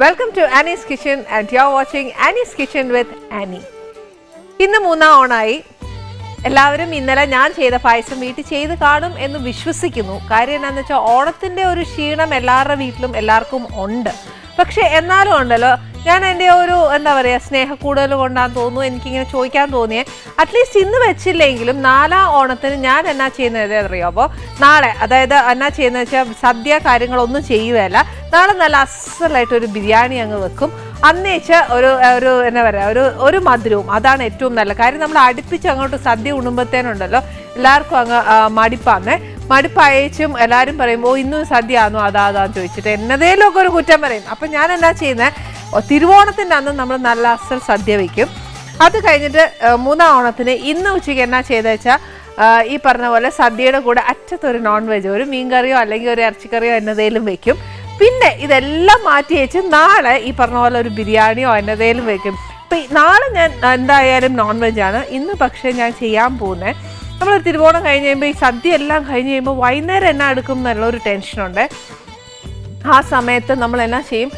Welcome to Annie's Kitchen and you're watching Annie's Kitchen with Annie. ഇന്ന് മൂന്നാം ഓണായി. എല്ലാവരും ഇന്നലെ ഞാൻ ചെയ്ത പായസം വീട്ടിൽ ചെയ്ത് കാണും എന്ന് വിശ്വസിക്കുന്നു. കാര്യം എന്താണെന്ന് വെച്ചാൽ ഓണത്തിൻ്റെ ഒരു ക്ഷീണം എല്ലാവരുടെ വീട്ടിലും എല്ലാവർക്കും ഉണ്ട്. പക്ഷെ എന്നാലും ഉണ്ടല്ലോ, ഞാൻ എൻ്റെ ഒരു എന്താ പറയുക സ്നേഹക്കൂടുതൽ കൊണ്ടാന്ന് തോന്നുന്നു എനിക്കിങ്ങനെ ചോദിക്കാൻ തോന്നിയേ. അറ്റ്ലീസ്റ്റ് ഇന്ന് വെച്ചില്ലെങ്കിലും നാലാം ഓണത്തിന് ഞാൻ എന്നാ ചെയ്യുന്നത് അറിയാമോ? അപ്പോൾ നാളെ, അതായത് എന്നാ ചെയ്യുന്നത് വെച്ചാൽ സദ്യ കാര്യങ്ങളൊന്നും ചെയ്യുകയല്ല. നാളെ നല്ല അസലായിട്ടൊരു ബിരിയാണി അങ്ങ് വെക്കും. അന്നേച്ച് ഒരു എന്താ പറയുക ഒരു മധുരവും. അതാണ് ഏറ്റവും നല്ല കാര്യം. നമ്മൾ അടുപ്പിച്ച് അങ്ങോട്ട് സദ്യ ഉണ്ണുമ്പോഴത്തേനുണ്ടല്ലോ എല്ലാവർക്കും അങ്ങ് മടുപ്പയച്ചും എല്ലാവരും പറയുമ്പോൾ ഇന്നും സദ്യ ആണോ അതാന്ന് ചോദിച്ചിട്ട് എന്നതേലൊക്കെ ഒരു കുറ്റം പറയും. അപ്പം ഞാൻ എന്നാ ചെയ്യുന്നത്, തിരുവോണത്തിൻ്റെ അന്ന് നമ്മൾ നല്ല അസൽ സദ്യ വയ്ക്കും. അത് കഴിഞ്ഞിട്ട് മൂന്നാം ഓണത്തിന് ഇന്ന് ഉച്ചയ്ക്ക് എന്നാ ചെയ്തെന്ന് വെച്ചാൽ ഈ പറഞ്ഞ പോലെ സദ്യയുടെ കൂടെ അറ്റത്തൊരു നോൺ വെജ്, ഒരു മീൻകറിയോ അല്ലെങ്കിൽ ഒരു ഇറച്ചിക്കറിയോ എന്നതേലും വെക്കും. പിന്നെ ഇതെല്ലാം മാറ്റി വെച്ച് നാളെ ഈ പറഞ്ഞ പോലെ ഒരു ബിരിയാണിയോ എന്നതേലും വെക്കും. അപ്പം നാളെ ഞാൻ എന്തായാലും നോൺ വെജാണ്. ഇന്ന് പക്ഷേ ഞാൻ ചെയ്യാൻ പോകുന്നത്, നമ്മൾ തിരുവോണം കഴിഞ്ഞ് കഴിയുമ്പോൾ ഈ സദ്യ എല്ലാം കഴിഞ്ഞ് കഴിയുമ്പോൾ വൈകുന്നേരം എന്നാ എടുക്കും എന്നുള്ളൊരു ടെൻഷനുണ്ട്. ആ സമയത്ത് നമ്മൾ എന്നാ ചെയ്യും,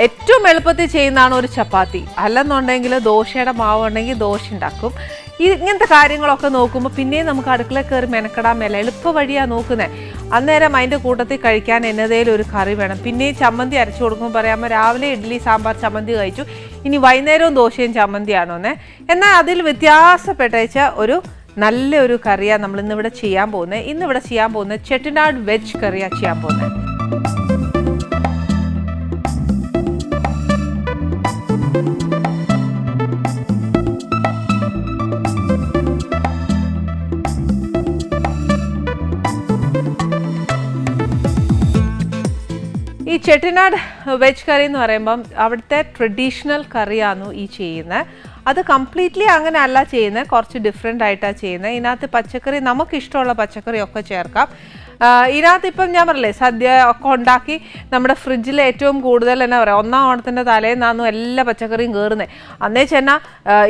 ഏറ്റവും എളുപ്പത്തിൽ ചെയ്യുന്നതാണ് ഒരു ചപ്പാത്തി. അല്ലെന്നുണ്ടെങ്കിൽ ദോശയുടെ മാവ് ഉണ്ടെങ്കിൽ ദോശ ഉണ്ടാക്കും. ഇങ്ങനത്തെ കാര്യങ്ങളൊക്കെ നോക്കുമ്പോൾ പിന്നെയും നമുക്ക് അടുക്കളയിൽ കയറി മെനക്കെടാൻ മേല, എളുപ്പ വഴിയാണ് നോക്കുന്നത്. അന്നേരം അതിൻ്റെ കൂട്ടത്തിൽ കഴിക്കാൻ എന്നതേലും ഒരു കറി വേണം. പിന്നെയും ചമ്മന്തി അരച്ചു കൊടുക്കുമ്പോൾ പറയാമ്പോൾ രാവിലെ ഇഡ്ഡലി സാമ്പാർ ചമ്മന്തി കഴിച്ചു, ഇനി വൈകുന്നേരവും ദോശയും ചമ്മന്തിയാണോന്നേ. എന്നാൽ അതിൽ വ്യത്യാസപ്പെട്ടേച്ച ഒരു നല്ലൊരു കറിയാണ് നമ്മൾ ഇന്നിവിടെ ചെയ്യാൻ പോകുന്നത്. ഇന്നിവിടെ ചെയ്യാൻ പോകുന്നത് ചെട്ടിനാട് വെജ് കറിയാണ് ചെയ്യാൻ പോകുന്നത്. ഈ ചെട്ടിനാട് വെജ് കറി എന്ന് പറയുമ്പം അവിടുത്തെ ട്രഡീഷണൽ കറിയാണ് ഈ ചെയ്യുന്നത്. അത് കംപ്ലീറ്റ്ലി അങ്ങനെ അല്ല ചെയ്യുന്നത്, കുറച്ച് ഡിഫറെൻ്റ് ആയിട്ടാണ് ചെയ്യുന്നത്. ഇതിനകത്ത് പച്ചക്കറി നമുക്കിഷ്ടമുള്ള പച്ചക്കറിയൊക്കെ ചേർക്കാം. ഇതിനകത്ത് ഇപ്പം ഞാൻ പറഞ്ഞില്ലേ സദ്യ ഒക്കെ ഉണ്ടാക്കി നമ്മുടെ ഫ്രിഡ്ജിൽ ഏറ്റവും കൂടുതൽ എന്നാ പറയുക, ഒന്നാം ഓണത്തിൻ്റെ തലേന്നാന്നു എല്ലാ പച്ചക്കറിയും കയറുന്നത്. അന്നേ ചെന്നാൽ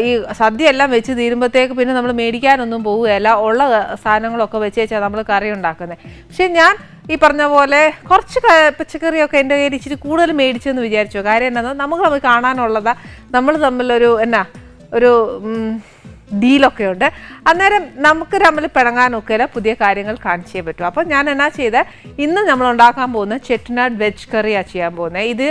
ഈ സദ്യ എല്ലാം വെച്ച് തീരുമ്പോഴത്തേക്ക് പിന്നെ നമ്മൾ മേടിക്കാനൊന്നും പോവുകയല്ല, ഉള്ള സാധനങ്ങളൊക്കെ വെച്ച് വെച്ചാൽ നമ്മൾ കറി ഉണ്ടാക്കുന്നത്. പക്ഷെ ഞാൻ ഈ പറഞ്ഞ പോലെ കുറച്ച് പച്ചക്കറിയൊക്കെ എൻ്റെ കയ്യിൽ ഇച്ചിരി കൂടുതൽ മേടിച്ചെന്ന് വിചാരിച്ചു. കാര്യം എന്താണെന്ന് നമുക്ക് കാണാനുള്ളതാണ്, നമ്മൾ തമ്മിലൊരു ഒരു ഡീലൊക്കെ ഉണ്ട്. അന്നേരം നമുക്ക് തമ്മിൽ പിണങ്ങാനൊക്കെ പുതിയ കാര്യങ്ങൾ കാണിച്ചേ പറ്റും. അപ്പോൾ ഞാൻ എന്നാ ചെയ്ത് ഇന്ന് നമ്മൾ ഉണ്ടാക്കാൻ പോകുന്നത് ചെട്ടിനാട് വെജ് കറിയാണ് ചെയ്യാൻ പോകുന്നത്. ഇത്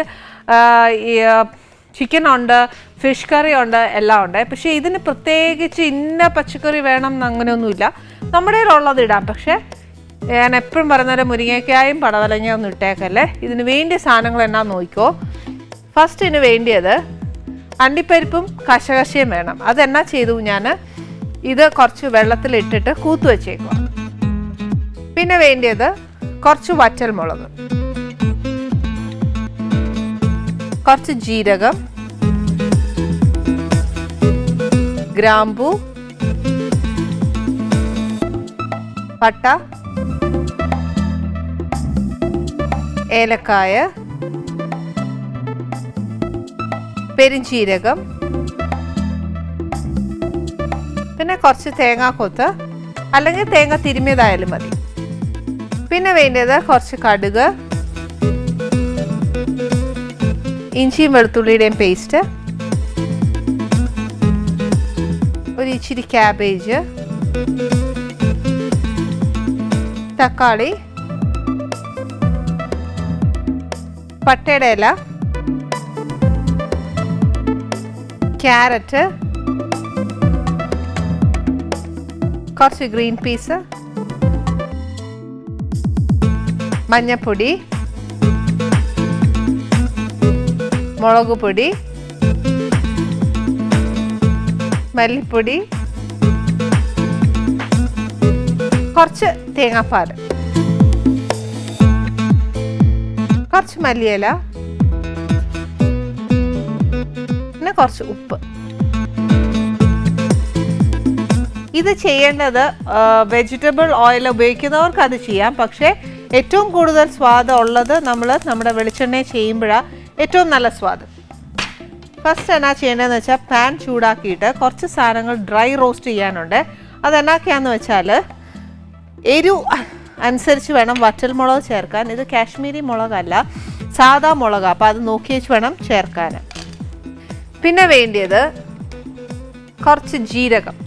ചിക്കൻ ഉണ്ട്, ഫിഷ് കറി ഉണ്ട്, എല്ലാം ഉണ്ട്. പക്ഷേ ഇതിന് പ്രത്യേകിച്ച് ഇന്ന പച്ചക്കറി വേണം എന്ന് അങ്ങനെയൊന്നുമില്ല, നമ്മുടെ കയ്യിലുള്ളത് ഇടാം. പക്ഷേ ഞാൻ എപ്പോഴും പറയുന്നത് മുരിങ്ങയ്ക്കായും പടവലങ്ങയും ഒന്നും ഇട്ടേക്കല്ലേ. ഇതിന് വേണ്ടിയ സാധനങ്ങൾ എന്നാ നോക്കിക്കോ. ഫസ്റ്റ് ഇതിന് വേണ്ടിയത് അണ്ടിപ്പരിപ്പും കശകശയും വേണം. അതെന്നാ ചെയ്തു, ഞാൻ ഇത് കുറച്ച് വെള്ളത്തിലിട്ടിട്ട് കൂത്തു വെച്ചേക്കുക. പിന്നെ വേണ്ടിയത് കുറച്ച് വറ്റൽമുളക്, കുറച്ച് ജീരകം, ഗ്രാമ്പൂ, പട്ട, ഏലക്കായ, പെരിഞ്ചീരകം, പിന്നെ കുറച്ച് തേങ്ങാക്കൊത്ത് അല്ലെങ്കിൽ തേങ്ങ തിരുമ്മിയതായാലും മതി. പിന്നെ വേണ്ടത് കുറച്ച് കടുക്, ഇഞ്ചിയും വെളുത്തുള്ളിയുടെയും പേസ്റ്റ്, ഒരു ഇച്ചിരി ക്യാബേജ്, തക്കാളി, പട്ടയുടെ ഇല, ക്യാരറ്റ്, കുറച്ച് ഗ്രീൻ പീസ്, മഞ്ഞൾപ്പൊടി, മുളക് പൊടി, മല്ലിപ്പൊടി, കുറച്ച് തേങ്ങാപ്പാൽ, കുറച്ച് മല്ലിയില, പിന്നെ കുറച്ച് ഉപ്പ്. ഇത് ചെയ്യേണ്ടത് വെജിറ്റബിൾ ഓയിൽ ഉപയോഗിക്കുന്നവർക്ക് അത് ചെയ്യാം. പക്ഷേ ഏറ്റവും കൂടുതൽ സ്വാദ് ഉള്ളത് നമ്മുടെ വെളിച്ചെണ്ണയിൽ ചെയ്യുമ്പോഴാണ് ഏറ്റവും നല്ല സ്വാദ്. ഫസ്റ്റ് എന്നാ ചെയ്യേണ്ടതെന്ന് വെച്ചാൽ പാൻ ചൂടാക്കിയിട്ട് കുറച്ച് സാധനങ്ങൾ ഡ്രൈ റോസ്റ്റ് ചെയ്യാനുണ്ട്. അതെന്നാക്കിയാന്ന് വെച്ചാൽ അനുസരിച്ച് വേണം വറ്റൽമുളക് ചേർക്കാൻ. ഇത് കാശ്മീരി മുളകല്ല, സാധാ മുളക്, അപ്പോൾ അത് നോക്കി വെച്ച് വേണം ചേർക്കാൻ. പിന്നെ വേണ്ടിയത് കുറച്ച് ജീരകം,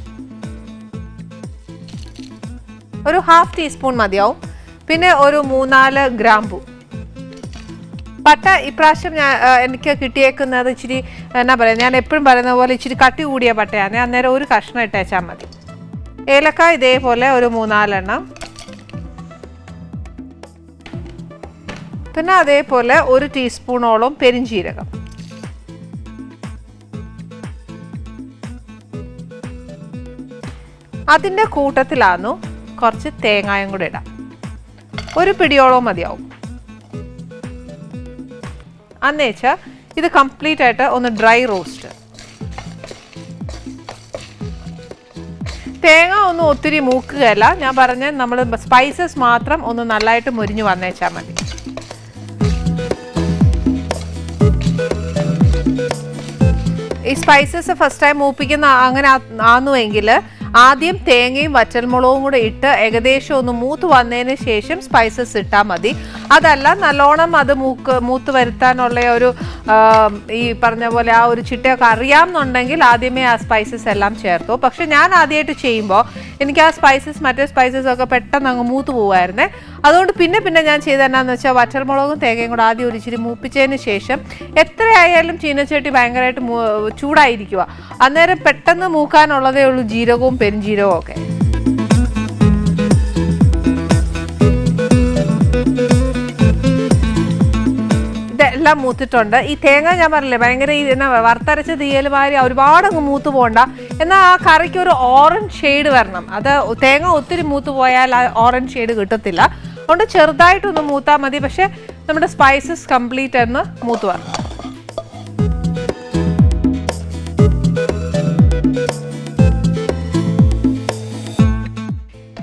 ഒരു 1/2 ടീസ്പൂൺ മതിയാവും. പിന്നെ ഒരു 3-4 ഗ്രാമ്പു. പട്ട ഇപ്രാവശ്യം എനിക്ക് കിട്ടിയേക്കുന്നത് ഇച്ചിരി എന്നാ പറയുക, ഞാൻ എപ്പോഴും പറയുന്ന പോലെ ഇച്ചിരി കട്ടി കൂടിയ പട്ടയാണ്. അന്നേരം ഒരു കഷ്ണം ഇട്ടേച്ചാൽ മതി. ഏലക്ക ഇതേപോലെ ഒരു 3-4 എണ്ണം. പിന്നെ അതേപോലെ 1 ടീസ്പൂണോളം പെരിഞ്ജീരകം. അതിൻ്റെ കൂട്ടത്തിലാന്നു കുറച്ച് തേങ്ങായും കൂടെ ഇടാം. ഒരു പിടിയോളം മതിയാവും. അന്നേച്ചാൽ ഇത് കംപ്ലീറ്റ് ആയിട്ട് ഒന്ന് ഡ്രൈ റോസ്റ്റ്. തേങ്ങ ഒന്നും ഒത്തിരി മൂക്കുകയല്ല, ഞാൻ പറഞ്ഞ നമ്മൾ സ്പൈസസ് മാത്രം ഒന്ന് നല്ലതായിട്ട് മുരിഞ്ഞ് വന്നേച്ചാൽ മതി. ഈ സ്പൈസസ് ഫസ്റ്റ് ടൈം മൂപ്പിക്കുന്ന അങ്ങനെ ആന്നുവെങ്കിൽ ആദ്യം തേങ്ങയും വറ്റൽമുളകും കൂടെ ഇട്ട് ഏകദേശം ഒന്ന് മൂത്ത് വന്നതിന് ശേഷം സ്പൈസസ് ഇട്ടാൽ മതി. അതല്ല നല്ലോണം അത് മൂത്ത് വരുത്താനുള്ള ഒരു ഈ പറഞ്ഞ പോലെ ആ ഒരു ചിട്ടയൊക്കെ അറിയാമെന്നുണ്ടെങ്കിൽ ആദ്യമേ ആ സ്പൈസസ് എല്ലാം ചേർത്തു. പക്ഷെ ഞാൻ ആദ്യമായിട്ട് ചെയ്യുമ്പോൾ എനിക്ക് ആ മറ്റേ സ്പൈസസ് ഒക്കെ പെട്ടെന്ന് അങ്ങ് മൂത്ത് പോകുമായിരുന്നേ. അതുകൊണ്ട് പിന്നെ ഞാൻ ചെയ്തതെന്നാന്ന് വെച്ചാൽ വറ്റൽമുളകും തേങ്ങയും കൂടെ ആദ്യം ഒരു ഇച്ചിരി മൂപ്പിച്ചതിന് ശേഷം എത്രയായാലും ചീനച്ചട്ടി ഭയങ്കരമായിട്ട് ചൂടായിരിക്കുക. അന്നേരം പെട്ടെന്ന് മൂക്കാനുള്ളതേ ഉള്ളൂ ജീരകവും പെരുംജീരകവും ഒക്കെ. ഇതെല്ലാം മൂത്തിട്ടുണ്ട്. ഈ തേങ്ങ ഞാൻ പറഞ്ഞില്ലേ ഭയങ്കര ഈ എന്നാ വറുത്തരച്ച തീയൽ മാതിരി ഒരുപാട് അങ്ങ് മൂത്ത് പോകണ്ട. എന്നാൽ ആ കറിക്ക് ഒരു ഓറഞ്ച് ഷെയ്ഡ് വരണം. അത് തേങ്ങ ഒത്തിരി മൂത്ത് പോയാൽ ആ ഓറഞ്ച് ഷെയ്ഡ് കിട്ടത്തില്ല. അതുകൊണ്ട് ചെറുതായിട്ടൊന്ന് മൂത്താൽ മതി. പക്ഷെ നമ്മുടെ സ്പൈസസ് കംപ്ലീറ്റ് ഒന്ന് മൂത്ത് വരണം.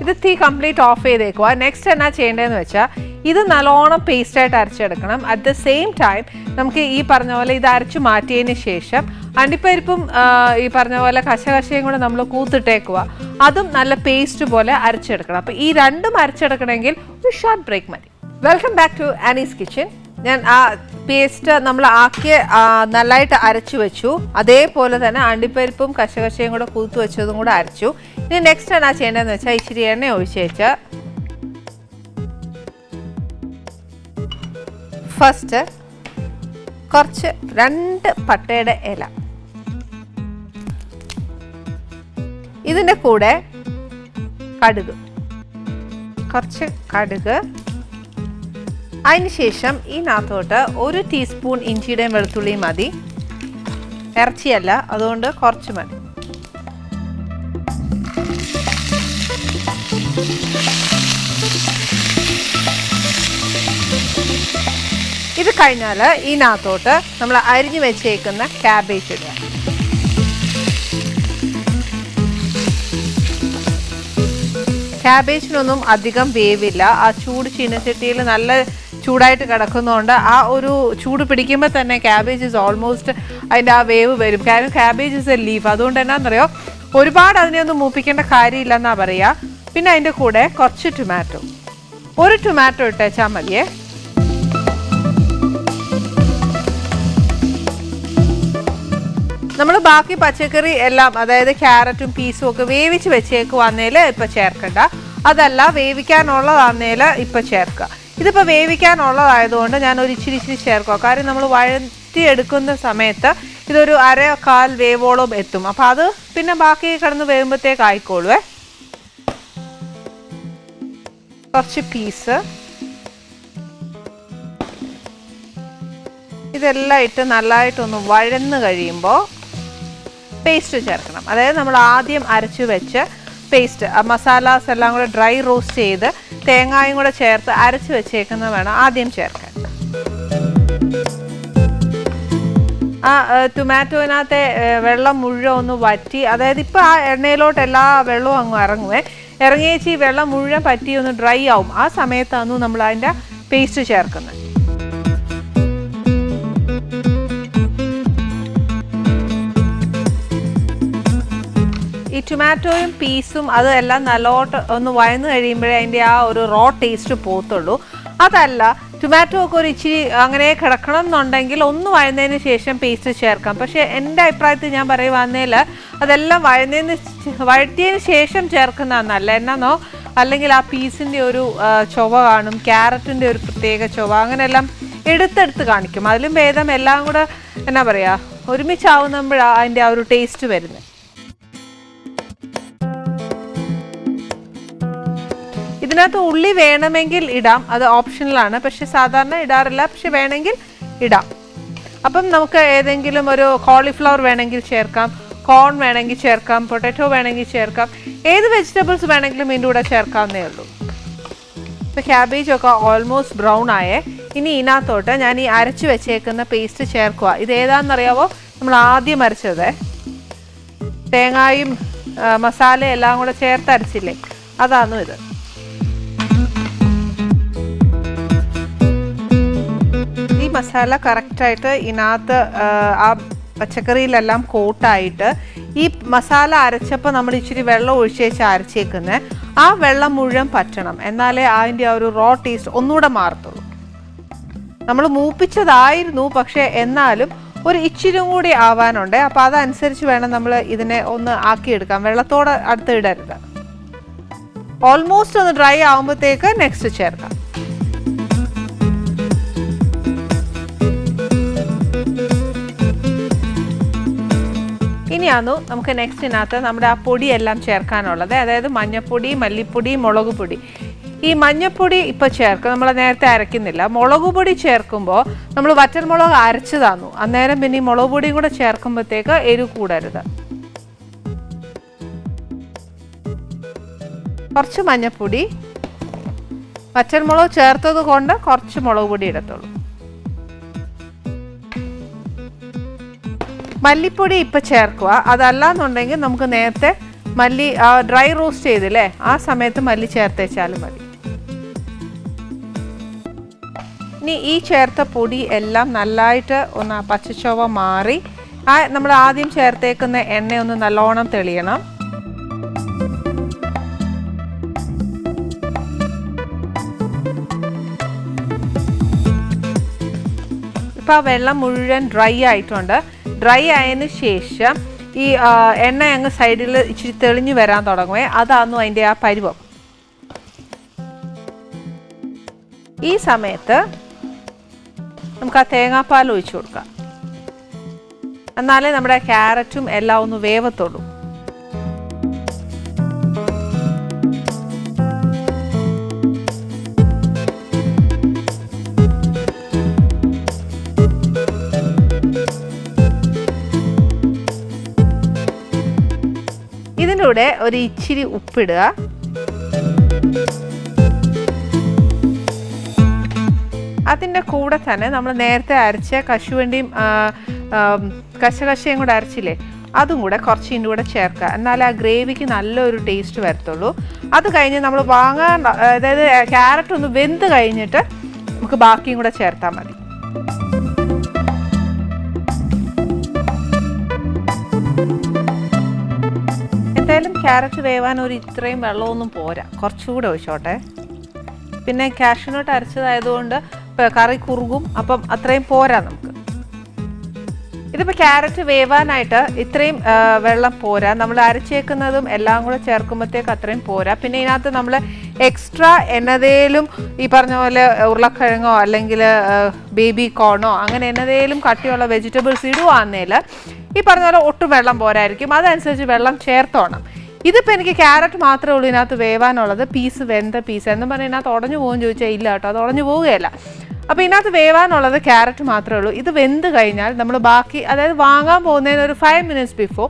ഇത് തീ കംപ്ലീറ്റ് ഓഫ് ചെയ്തേക്കുക. നെക്സ്റ്റ് എന്നാ ചെയ്യേണ്ടതെന്ന് വെച്ചാൽ ഇത് നല്ലോണം പേസ്റ്റായിട്ട് അരച്ചെടുക്കണം. അറ്റ് ദ സെയിം ടൈം നമുക്ക് ഈ പറഞ്ഞ പോലെ ഇത് അരച്ചു മാറ്റിയതിന് ശേഷം അണ്ടിപ്പരിപ്പും ഈ പറഞ്ഞ പോലെ കശകശയും കൂടെ നമ്മൾ കൂത്തിട്ടേക്കുക. അതും നല്ല പേസ്റ്റ് പോലെ അരച്ചെടുക്കണം. അപ്പോൾ ഈ രണ്ടും അരച്ചെടുക്കണമെങ്കിൽ ഒരു ഷോർട്ട് ബ്രേക്ക് മതി. Welcome back to Annie's kitchen. ഞാൻ ആ പേസ്റ്റ് നമ്മൾ ആക്കിയ നല്ലതായിട്ട് അരച്ചു വെച്ചു. അതേപോലെ തന്നെ അണ്ടിപ്പരിപ്പും കശകശയും കൂടെ കൂത്ത് വെച്ചതും കൂടെ അരച്ചു. ഇനി നെക്സ്റ്റ് എന്നാ ചെയ്യേണ്ടതെന്ന് വെച്ചാൽ ഇച്ചിരി എണ്ണ ഒഴിച്ച് വെച്ച് ഫസ്റ്റ് കുറച്ച് 2 പട്ടയുടെ ഇല, ഇതിൻ്റെ കൂടെ കടുക്, കുറച്ച് കടുക്. അതിനുശേഷം ഇതിനകത്തോട്ട് 1 ടീസ്പൂൺ ഇഞ്ചിയുടെയും വെളുത്തുള്ളിയും മതി. ഇറച്ചിയല്ല, അതുകൊണ്ട് കുറച്ച് മതി. ഇത് കഴിഞ്ഞാൽ ഇതിനകത്തോട്ട് നമ്മൾ അരിഞ്ഞു വെച്ചേക്കുന്ന ക്യാബേജ് ഇടുക. ക്യാബേജിനൊന്നും അധികം വേവില്ല. ആ ചൂട് ചീനച്ചട്ടിയിൽ നല്ല ചൂടായിട്ട് കിടക്കുന്നതുകൊണ്ട് ആ ഒരു ചൂട് പിടിക്കുമ്പോൾ തന്നെ ക്യാബേജ് ഇസ് ഓൾമോസ്റ്റ് അതിൻ്റെ ആ വേവ് വരും. കാരണം ക്യാബേജ് ഇസ് എ ലീഫ്. അതുകൊണ്ട് എന്നാണെന്നറിയോ, ഒരുപാട് അതിനെയൊന്നും മൂപ്പിക്കേണ്ട കാര്യമില്ലെന്നാണ് പറയുക. പിന്നെ അതിൻ്റെ കൂടെ കുറച്ച് ടൊമാറ്റോ, 1 ടൊമാറ്റോ ഇട്ടേച്ചാൽ മതിയേ. നമ്മൾ ബാക്കി പച്ചക്കറി എല്ലാം, അതായത് ക്യാരറ്റും പീസും ഒക്കെ വേവിച്ച് വെച്ചേക്കുവാന്നേൽ ഇപ്പം ചേർക്കണ്ട. അതല്ല വേവിക്കാനുള്ളതാന്നേൽ ഇപ്പം ചേർക്കുക. ഇതിപ്പോൾ വേവിക്കാനുള്ളതായതുകൊണ്ട് ഞാൻ ഒരു ഇച്ചിരി ചേർക്കുക. കാര്യം നമ്മൾ വഴറ്റിയെടുക്കുന്ന സമയത്ത് ഇതൊരു 1/4 വേവോളം എത്തും. അപ്പോൾ അത് പിന്നെ ബാക്കി കിടന്ന് വേവുമ്പോഴത്തേക്ക് ആയിക്കോളുവേ. കുറച്ച് പീസ് ഇതെല്ലാം ഇട്ട് നല്ലതായിട്ടൊന്ന് വഴന്ന് കഴിയുമ്പോൾ പേസ്റ്റ് ചേർക്കണം. അതായത് നമ്മൾ ആദ്യം അരച്ചു വെച്ച് പേസ്റ്റ്, മസാലാസ് എല്ലാം കൂടെ ഡ്രൈ റോസ്റ്റ് ചെയ്ത് തേങ്ങായും കൂടെ ചേർത്ത് അരച്ച് വെച്ചേക്കുന്നത് വേണം ആദ്യം ചേർക്കാൻ. ആ ടൊമാറ്റോയിനകത്തെ വെള്ളം മുഴുവൻ ഒന്ന് വറ്റി, അതായത് ഇപ്പോൾ ആ എണ്ണയിലോട്ട് എല്ലാ വെള്ളവും അങ്ങ് ഇറങ്ങുവേ. ഇറങ്ങിയേച്ച് ഈ വെള്ളം മുഴുവൻ പറ്റി ഒന്ന് ഡ്രൈ ആവും. ആ സമയത്താണ് നമ്മൾ അതിൻ്റെ പേസ്റ്റ് ചേർക്കുന്നത്. ഈ ടൊമാറ്റോയും പീസും അതെല്ലാം നല്ലോട്ട് ഒന്ന് വഴന്ന് കഴിയുമ്പോഴേ അതിൻ്റെ ആ ഒരു റോ ടേസ്റ്റ് പോത്തുള്ളൂ. അതല്ല ടൊമാറ്റോ ഒക്കെ ഒരു ഇച്ചിരി അങ്ങനെ കിടക്കണം എന്നുണ്ടെങ്കിൽ ഒന്ന് വഴന്നതിന് ശേഷം പേസ്റ്റ് ചേർക്കാം. പക്ഷേ എൻ്റെ അഭിപ്രായത്തിൽ ഞാൻ പറയുവാന്നേൽ അതെല്ലാം വഴറ്റിയതിന് ശേഷം ചേർക്കുന്നതാണ് നല്ല. എന്നാന്നോ അല്ലെങ്കിൽ ആ പീസിൻ്റെ ഒരു ചൊവ കാണും, ക്യാരറ്റിൻ്റെ ഒരു പ്രത്യേക ചൊവ, അങ്ങനെയെല്ലാം എടുത്തെടുത്ത് കാണിക്കും. അതിലും ഭേദം എല്ലാം കൂടെ എന്നാ പറയുക ഒരുമിച്ചാവുമ്പോഴാണ് അതിൻ്റെ ആ ഒരു ടേസ്റ്റ് വരുന്നത്. ഇതിനകത്ത് ഉള്ളി വേണമെങ്കിൽ ഇടാം, അത് ഓപ്ഷണലാണ്. പക്ഷെ സാധാരണ ഇടാറില്ല, പക്ഷെ വേണമെങ്കിൽ ഇടാം. അപ്പം നമുക്ക് ഏതെങ്കിലും ഒരു കോളിഫ്ലവർ വേണമെങ്കിൽ ചേർക്കാം, കോൺ വേണമെങ്കിൽ ചേർക്കാം, പൊട്ടാറ്റോ വേണമെങ്കിൽ ചേർക്കാം, ഏത് വെജിറ്റബിൾസ് വേണമെങ്കിലും ഇതിൻ്റെ കൂടെ ചേർക്കാവുന്നേ ഉള്ളൂ. ഇപ്പോൾ ക്യാബേജൊക്കെ ഓൾമോസ്റ്റ് ബ്രൗൺ ആയേ. ഇനി ഇതിനകത്തോട്ട് ഞാൻ ഈ അരച്ച് വെച്ചേക്കുന്ന പേസ്റ്റ് ചേർക്കുക. ഇത് ഏതാണെന്നറിയാവോ? നമ്മൾ ആദ്യം അരച്ചത് തേങ്ങായും മസാലയും എല്ലാം കൂടെ ചേർത്ത് അരച്ചില്ലേ, അതാണ് ഇത്. ഈ മസാല കറക്റ്റായിട്ട് ഇതിനകത്ത് ആ പച്ചക്കറിയിലെല്ലാം കോട്ടായിട്ട് ഈ മസാല അരച്ചപ്പോൾ നമ്മൾ ഇച്ചിരി വെള്ളം ഒഴിച്ചേച്ച് അരച്ചേക്കുന്നത്, ആ വെള്ളം മുഴുവൻ പറ്റണം. എന്നാലേ അതിൻ്റെ ആ ഒരു റോ ടേസ്റ്റ് ഒന്നുകൂടെ മാറത്തുള്ളൂ. നമ്മൾ മൂപ്പിച്ചതായിരുന്നു, പക്ഷേ എന്നാലും ഒരു ഇച്ചിരിയും കൂടി ആവാനുണ്ട്. അപ്പോൾ അതനുസരിച്ച് വേണം നമ്മൾ ഇതിനെ ഒന്ന് ആക്കിയെടുക്കാം. വെള്ളത്തോടെ അടുത്ത് ഇടരുത്. ഓൾമോസ്റ്റ് ഒന്ന് ഡ്രൈ ആകുമ്പോഴത്തേക്ക് നെക്സ്റ്റ് ചേർക്കാം. ഇനിയാണ് നമുക്ക് നെക്സ്റ്റിനകത്ത് നമ്മുടെ ആ പൊടിയെല്ലാം ചേർക്കാനുള്ളത്. അതായത് മഞ്ഞൾപ്പൊടി, മല്ലിപ്പൊടി, മുളക് പൊടി. ഈ മഞ്ഞൾപ്പൊടി ഇപ്പോൾ ചേർക്കും, നമ്മൾ നേരത്തെ അരയ്ക്കുന്നില്ല. മുളക് പൊടി ചേർക്കുമ്പോൾ നമ്മൾ വറ്റൽമുളക് അരച്ച് തന്നു, അന്നേരം പിന്നെ ഈ മുളക് പൊടിയും കൂടെ ചേർക്കുമ്പോഴത്തേക്ക് എരിവ് കൂടരുത്. കുറച്ച് മഞ്ഞൾപ്പൊടി, വറ്റൽമുളക് ചേർത്തത് കൊണ്ട് കുറച്ച് മുളക് പൊടി ഇടത്തുള്ളൂ. മല്ലിപ്പൊടി ഇപ്പം ചേർക്കുക. അതല്ലാന്നുണ്ടെങ്കിൽ നമുക്ക് നേരത്തെ മല്ലി ഡ്രൈ റോസ്റ്റ് ചെയ്തില്ലേ, ആ സമയത്ത് മല്ലി ചേർത്തേച്ചാലും മതി. ഇനി ഈ ചേർത്ത പൊടി എല്ലാം നല്ലതായിട്ട് ഒന്ന് പച്ചച്ചൊവ മാറി നമ്മൾ ആദ്യം ചേർത്തേക്കുന്ന എണ്ണ ഒന്ന് നല്ലോണം തെളിയണം. ഇപ്പം ആ വെള്ളം മുഴുവൻ ഡ്രൈ ആയിട്ടുണ്ട്. ഡ്രൈ ആയതിന് ശേഷം ഈ എണ്ണ അങ്ങ് സൈഡിൽ ഇച്ചിരി തെളിഞ്ഞു വരാൻ തുടങ്ങുമേ, അതാന്നു അതിൻ്റെ ആ പരുവം. ഈ സമയത്ത് നമുക്ക് ആ തേങ്ങാപ്പാൽ ഒഴിച്ചു കൊടുക്കാം. എന്നാലേ നമ്മുടെ ക്യാരറ്റും എല്ലാം ഒന്ന് വേവത്തുള്ളൂ. ഇതിലൂടെ ഒരു ഇച്ചിരി ഉപ്പിടുക. അതിൻ്റെ കൂടെ തന്നെ നമ്മൾ നേരത്തെ അരച്ച കശുവണ്ടിയും കശകശയും കൂടെ അരച്ചില്ലേ, അതും കൂടെ കുറച്ച് ഇതിൻ്റെ കൂടെ ചേർക്കുക. എന്നാലേ ആ ഗ്രേവിക്ക് നല്ലൊരു ടേസ്റ്റ് വരത്തുള്ളൂ. അത് കഴിഞ്ഞ് നമ്മൾ അതായത് ക്യാരറ്റ് ഒന്ന് വെന്ത് കഴിഞ്ഞിട്ട് നമുക്ക് ബാക്കിയും കൂടെ ചേർത്താൽ മതി. എന്തായാലും ക്യാരറ്റ് വേവാൻ ഒരു ഇത്രയും വെള്ളമൊന്നും പോരാ, കുറച്ചുകൂടെ ഒഴിച്ചോട്ടെ. പിന്നെ കാഷ്യൂനട്ട് അരച്ചതായതുകൊണ്ട് കറി കുറുകും, അപ്പം അത്രയും പോരാ നമുക്ക്. ഇതിപ്പോൾ ക്യാരറ്റ് വേവാനായിട്ട് ഇത്രയും വെള്ളം പോരാ. നമ്മൾ അരച്ചേക്കുന്നതും എല്ലാം കൂടെ ചേർക്കുമ്പോഴത്തേക്ക് അത്രയും പോരാ. പിന്നെ ഇതിനകത്ത് നമ്മൾ എക്സ്ട്രാ എന്നതേലും ഈ പറഞ്ഞ പോലെ ഉരുളക്കിഴങ്ങോ അല്ലെങ്കിൽ ബേബി കോണോ അങ്ങനെ എന്നതേലും കട്ടിയുള്ള വെജിറ്റബിൾസ് ഇടുവാന്നേൽ ഈ പറഞ്ഞ പോലെ ഒട്ടും വെള്ളം പോരായിരിക്കും. അതനുസരിച്ച് വെള്ളം ചേർത്തോണം. ഇതിപ്പോൾ എനിക്ക് ക്യാരറ്റ് മാത്രമേ ഉള്ളൂ ഇതിനകത്ത് വേവാനുള്ളത്. പീസ് വെന്ത പീസ് എന്നും പറഞ്ഞാൽ ഇതിനകത്ത് ഉടഞ്ഞു പോകുമെന്ന് ചോദിച്ചാൽ ഇല്ല കേട്ടോ, അത് ഉടഞ്ഞു പോവുകയല്ല. അപ്പോൾ ഇതിനകത്ത് വേവാനുള്ളത് ക്യാരറ്റ് മാത്രമേ ഉള്ളൂ. ഇത് വെന്ത് കഴിഞ്ഞാൽ നമ്മൾ ബാക്കി, അതായത് വാങ്ങാൻ പോകുന്നതിന് ഒരു 5 minutes ബിഫോർ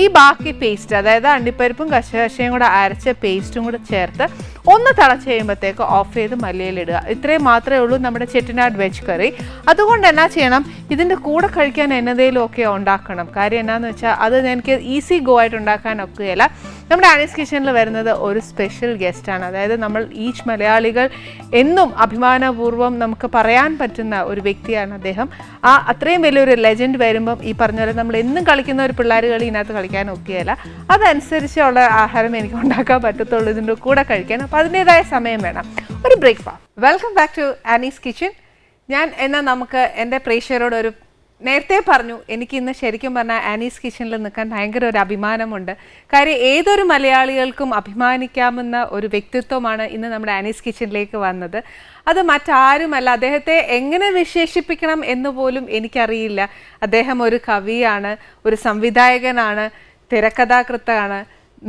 ഈ ബാക്കി പേസ്റ്റ്, അതായത് അണ്ടിപ്പരിപ്പും കശകശയും കൂടെ അരച്ച പേസ്റ്റും കൂടെ ചേർത്ത് ഒന്ന് തിളച്ച് കഴിയുമ്പോഴത്തേക്ക് ഓഫ് ചെയ്ത് മല്ലിയിലിടുക. ഇത്രയും മാത്രമേ ഉള്ളൂ നമ്മുടെ ചെട്ടിനാട് വെജ് കറി. അതുകൊണ്ട് എന്നാ ചെയ്യണം, ഇതിൻ്റെ കൂടെ കഴിക്കാൻ എന്നതേലും ഒക്കെ ഉണ്ടാക്കണം. കാര്യം എന്നാന്ന് വെച്ചാൽ അത് എനിക്ക് ഈസി ഗോ ആയിട്ട് ഉണ്ടാക്കാൻ ഒക്കുകയില്ല. നമ്മുടെ ആനീസ് കിച്ചണിൽ വരുന്നത് ഒരു സ്പെഷ്യൽ ഗസ്റ്റാണ്. അതായത് നമ്മൾ ഈച്ച് മലയാളികൾ എന്നും അഭിമാനപൂർവ്വം നമുക്ക് പറയാൻ പറ്റുന്ന ഒരു വ്യക്തിയാണ് അദ്ദേഹം. അത്രയും വലിയൊരു ലെജൻഡ് വരുമ്പം ഈ പറഞ്ഞ പോലെ നമ്മൾ എന്നും കളിക്കുന്ന ഒരു പിള്ളേർ കളി ഇതിനകത്ത് കളിക്കാൻ ഒക്കെയല്ല. അതനുസരിച്ചുള്ള ആഹാരം എനിക്ക് ഉണ്ടാക്കാൻ പറ്റത്തുള്ളൂ ഇതിൻ്റെ കൂടെ കഴിക്കാൻ. അപ്പോൾ അതിൻ്റെതായ സമയം വേണം. ഒരു breakfast. Welcome back to Annie's kitchen. ഞാൻ എന്നാൽ നമുക്ക് എൻ്റെ പ്രേക്ഷകരോട് ഒരു നേരത്തെ പറഞ്ഞു, എനിക്ക് ഇന്ന് ശരിക്കും പറഞ്ഞാൽ ആനീസ് കിച്ചണിൽ നിൽക്കാൻ ഭയങ്കര ഒരു അഭിമാനമുണ്ട്. കാര്യം ഏതൊരു മലയാളികൾക്കും അഭിമാനിക്കാവുന്ന ഒരു വ്യക്തിത്വമാണ് ഇന്ന് നമ്മുടെ ആനീസ് കിച്ചണിലേക്ക് വന്നത്. അത് മറ്റാരുമല്ല, അദ്ദേഹത്തെ എങ്ങനെ വിശേഷിപ്പിക്കണം എന്ന് പോലും എനിക്കറിയില്ല. അദ്ദേഹം ഒരു കവിയാണ്, ഒരു സംവിധായകനാണ്, തിരക്കഥാകൃത്താണ്,